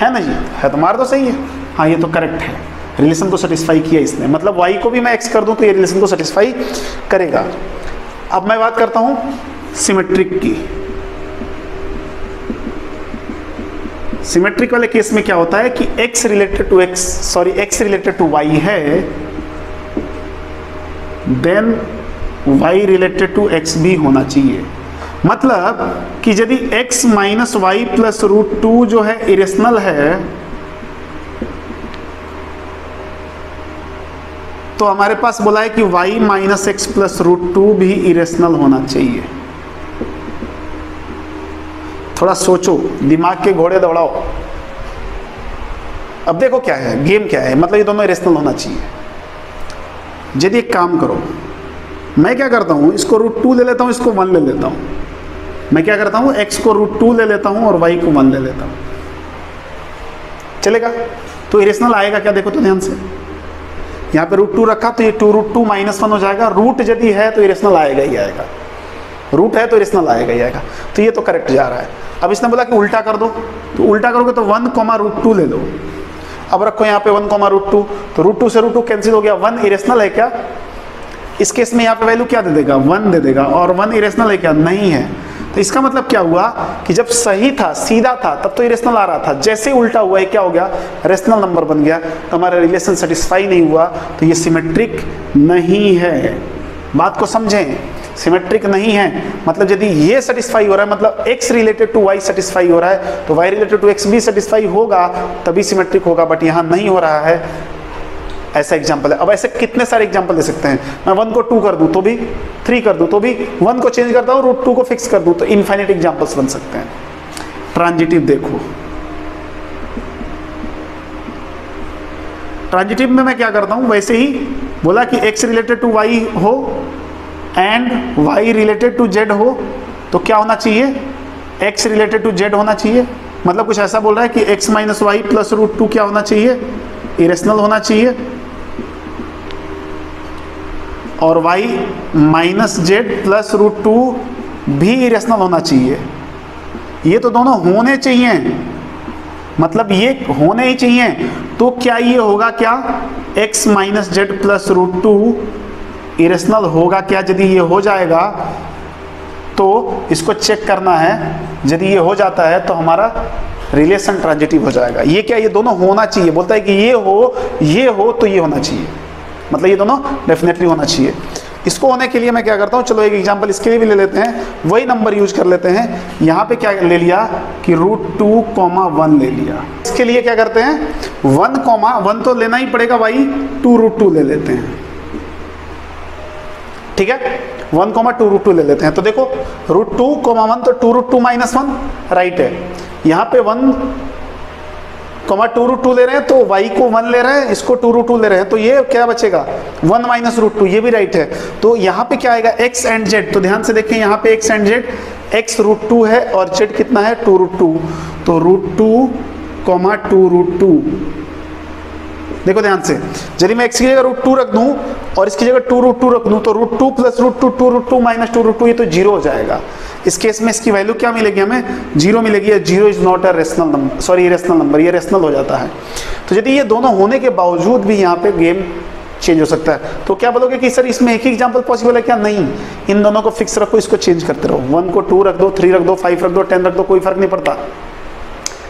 है ना जी, है तो मार दो, सही है, हाँ ये तो करेक्ट है, रिलेशन को सेटिस्फाई किया इसने, मतलब y को भी मैं x कर दूं तो ये रिलेशन को सेटिस्फाई करेगा। अब मैं बात करता हूं सिमेट्रिक की। सिमेट्रिक वाले केस में क्या होता है कि x रिलेटेड टू y है, then y related to x भी होना चाहिए। मतलब कि यदि x minus y plus root 2 जो है इरेशनल है, तो हमारे पास बोला है कि y minus x plus root 2 भी इरेशनल होना चाहिए। थोड़ा सोचो, दिमाग के घोड़े दौड़ाओ। अब देखो क्या है, गेम क्या है, मतलब ये दोनों इरेशनल होना चाहिए। यदि एक काम करो, मैं क्या करता हूं, इसको रूट 2 ले लेता हूं, इसको 1 ले लेता हूं। मैं क्या करता हूं, x को रूट 2 ले लेता हूं और y को 1 ले लेता हूं, चलेगा? तो इरेशनल आएगा क्या, देखो तो ध्यान से। यहाँ पे रूट 2 रखा तो ये 2 रूट 2 माइनस 1 हो जाएगा। रूट यदि है तो इरेशनल आएगा ही आएगा, रूट है तो इरेशनल आएगा ही आएगा। तो ये तो करेक्ट जा रहा है। अब इसने बोला कि उल्टा कर दो, तो उल्टा करोगे तो 1 कॉमा रूट 2 ले लो। अब रखो यहाँ पे 1 कॉमा रूट 2, तो रूट 2 से रूट 2 कैंसिल हो गया। 1 इरेशनल है क्या, इस केस में यहाँ पे वैल्यू क्या दे देगा, 1 दे देगा। और 1 इरेशनल है क्या, नहीं है। तो इसका मतलब क्या हुआ कि जब सही था, सीधा था, तब तो इरेशनल आ रहा था। जैसे उल्टा हुआ है क्या हो गया, रेशनल नंबर बन गया। तो हमारा रिलेशन सेटिस्फाई नहीं हुआ, तो ये सिमेट्रिक नहीं है। बात को समझें, सिमेट्रिक नहीं है। मतलब यदि ये सेटिस्फाई हो रहा है, मतलब x related to y satisfy हो रहा है, तो y रिलेटेड टू x भी सेटिस्फाई होगा, तभी सिमेट्रिक होगा। बट यहाँ नहीं हो रहा है, ऐसा एग्जाम्पल है। अब ऐसे कितने सारे एग्जाम्पल दे सकते हैं। मैं 1 को 2 कर दूं तो भी, 3 कर दूं तो भी, 1 को चेंज करता हूं, रूट 2 को फिक्स कर दूं, तो इनफाइनाइट एग्जाम्पल्स बन सकते हैं। ट्रांजिटिव देखो, ट्रांजिटिव में मैं क्या करता हूं, वैसे ही बोला कि x रिलेटेड टू y हो and y related to z हो, तो क्या होना चाहिए, x रिलेटेड टू z होना चाहिए। मतलब कुछ ऐसा बोल रहा है कि x minus y plus root 2 क्या होना चाहिए, इरेशनल होना चाहिए। और y minus z plus root 2 भी इरेशनल होना चाहिए। ये तो दोनों होने चाहिए, मतलब ये होने ही चाहिए। तो क्या ये होगा क्या, x minus z plus root 2 irrational होगा क्या? यदि ये हो जाएगा तो इसको चेक करना है। यदि ये हो जाता है तो हमारा रिलेशन ट्रांजिटिव हो जाएगा। ये क्या, ये दोनों होना चाहिए। बोलता है कि ये हो तो ये होना चाहिए, मतलब ये दोनों डेफिनेटली होना चाहिए। इसको होने के लिए मैं क्या करता हूँ, चलो एक एग्जांपल इसके लिए भी ले लेते हैं, वही नंबर यूज कर लेते हैं। यहाँ पे क्या ले लिया कि रूट 2 कॉमा 1 ले लिया। इसके लिए क्या करते हैं, 1 कॉमा 1 तो लेना ही पड़ेगा भाई, 2 रूट 2 ले लेते हैं। ठीक है, 1 कॉमा 2 रूट 2 ले लेते हैं। तो देखो रूट 2 कॉमा 1, तो 2 रूट 2 माइनस 1 राइट है। यहाँ पे 1 कॉमा 2 रूट 2 ले रहे हैं, तो y को 1 ले रहे हैं, इसको 2 रूट 2 ले रहे हैं, तो ये क्या बचेगा 1 माइनस रूट 2, ये भी राइट है। तो यहाँ पे क्या आएगा, x एंड z। तो ध्यान से देखें, यहाँ पे x and z, x root 2 है और z कितना है 2 रूट 2। तो रूट 2 कॉमा 2√2। देखो ध्यान से, यदि मैं x की जगह √2 रख दूं और इसकी जगह 2√2 रख दूं तो √2 प्लस √2 2√2 माइनस 2√2 ये तो 0 हो जाएगा। इस केस में इसकी वैल्यू क्या मिलेगी हमें? 0 मिलेगी। 0 is not a rational number, sorry irrational number, ये रेशनल हो जाता है। तो यदि ये दोनों होने के बावजूद भी यहाँ पे गेम चेंज हो सकता है, तो क्या बोलोगे कि सर इसमें एक ही एग्जांपल पॉसिबल है क्या? नहीं, इन दोनों को फिक्स रखो, इसको चेंज करते रहो। 1 को 2 रख दो, 3 रख दो, 5 रख दो, 10 रख दो, कोई फर्क नहीं पड़ता।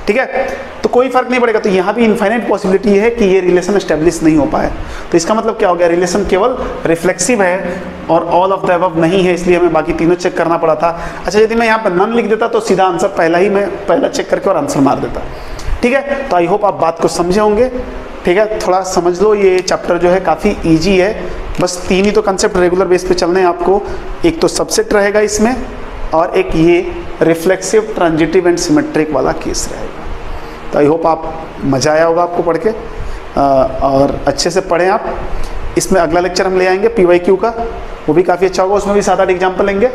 ठीक है, तो कोई फर्क नहीं पड़ेगा। तो यहाँ भी इनफाइनाइट पॉसिबिलिटी है कि ये रिलेशन एस्टेब्लिश नहीं हो पाए। तो इसका मतलब क्या हो गया? रिलेशन केवल रिफ्लेक्सिव है और ऑल ऑफ द अबव नहीं है, इसलिए हमें बाकी तीनों चेक करना पड़ा था। अच्छा, यदि मैं यहाँ पर नन लिख देता तो सीधा आंसर पहला चेक करके और आंसर मार देता। ठीक है, तो आई होप आप बात को समझे होंगे। ठीक है, थोड़ा समझ लो, ये चैप्टर जो है काफ़ी ईजी है। बस 3 ही तो कंसेप्ट रेगुलर बेस पे चलने हैं आपको। एक तो सबसेट रहेगा इसमें, और एक ये रिफ्लेक्सिव, ट्रांजिटिव एंड सिमेट्रिक वाला केस रहेगा। तो आई होप आप मज़ा आया होगा आपको पढ़ के, और अच्छे से पढ़ें आप। इसमें अगला लेक्चर हम ले आएंगे PYQ का, वो भी काफ़ी अच्छा होगा। उसमें भी 7-8 एग्जाम्पल लेंगे।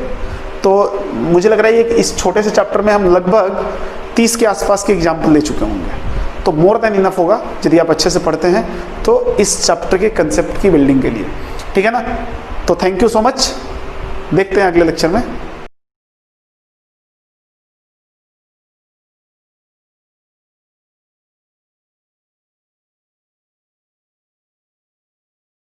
तो मुझे लग रहा है कि इस छोटे से चैप्टर में हम लगभग 30 के आसपास के एग्जाम्पल ले चुके होंगे। तो मोर देन इनफ होगा यदि आप अच्छे से पढ़ते हैं तो इस चैप्टर के कंसेप्ट की बिल्डिंग के लिए। ठीक है ना? तो थैंक यू सो मच, देखते हैं अगले लेक्चर में।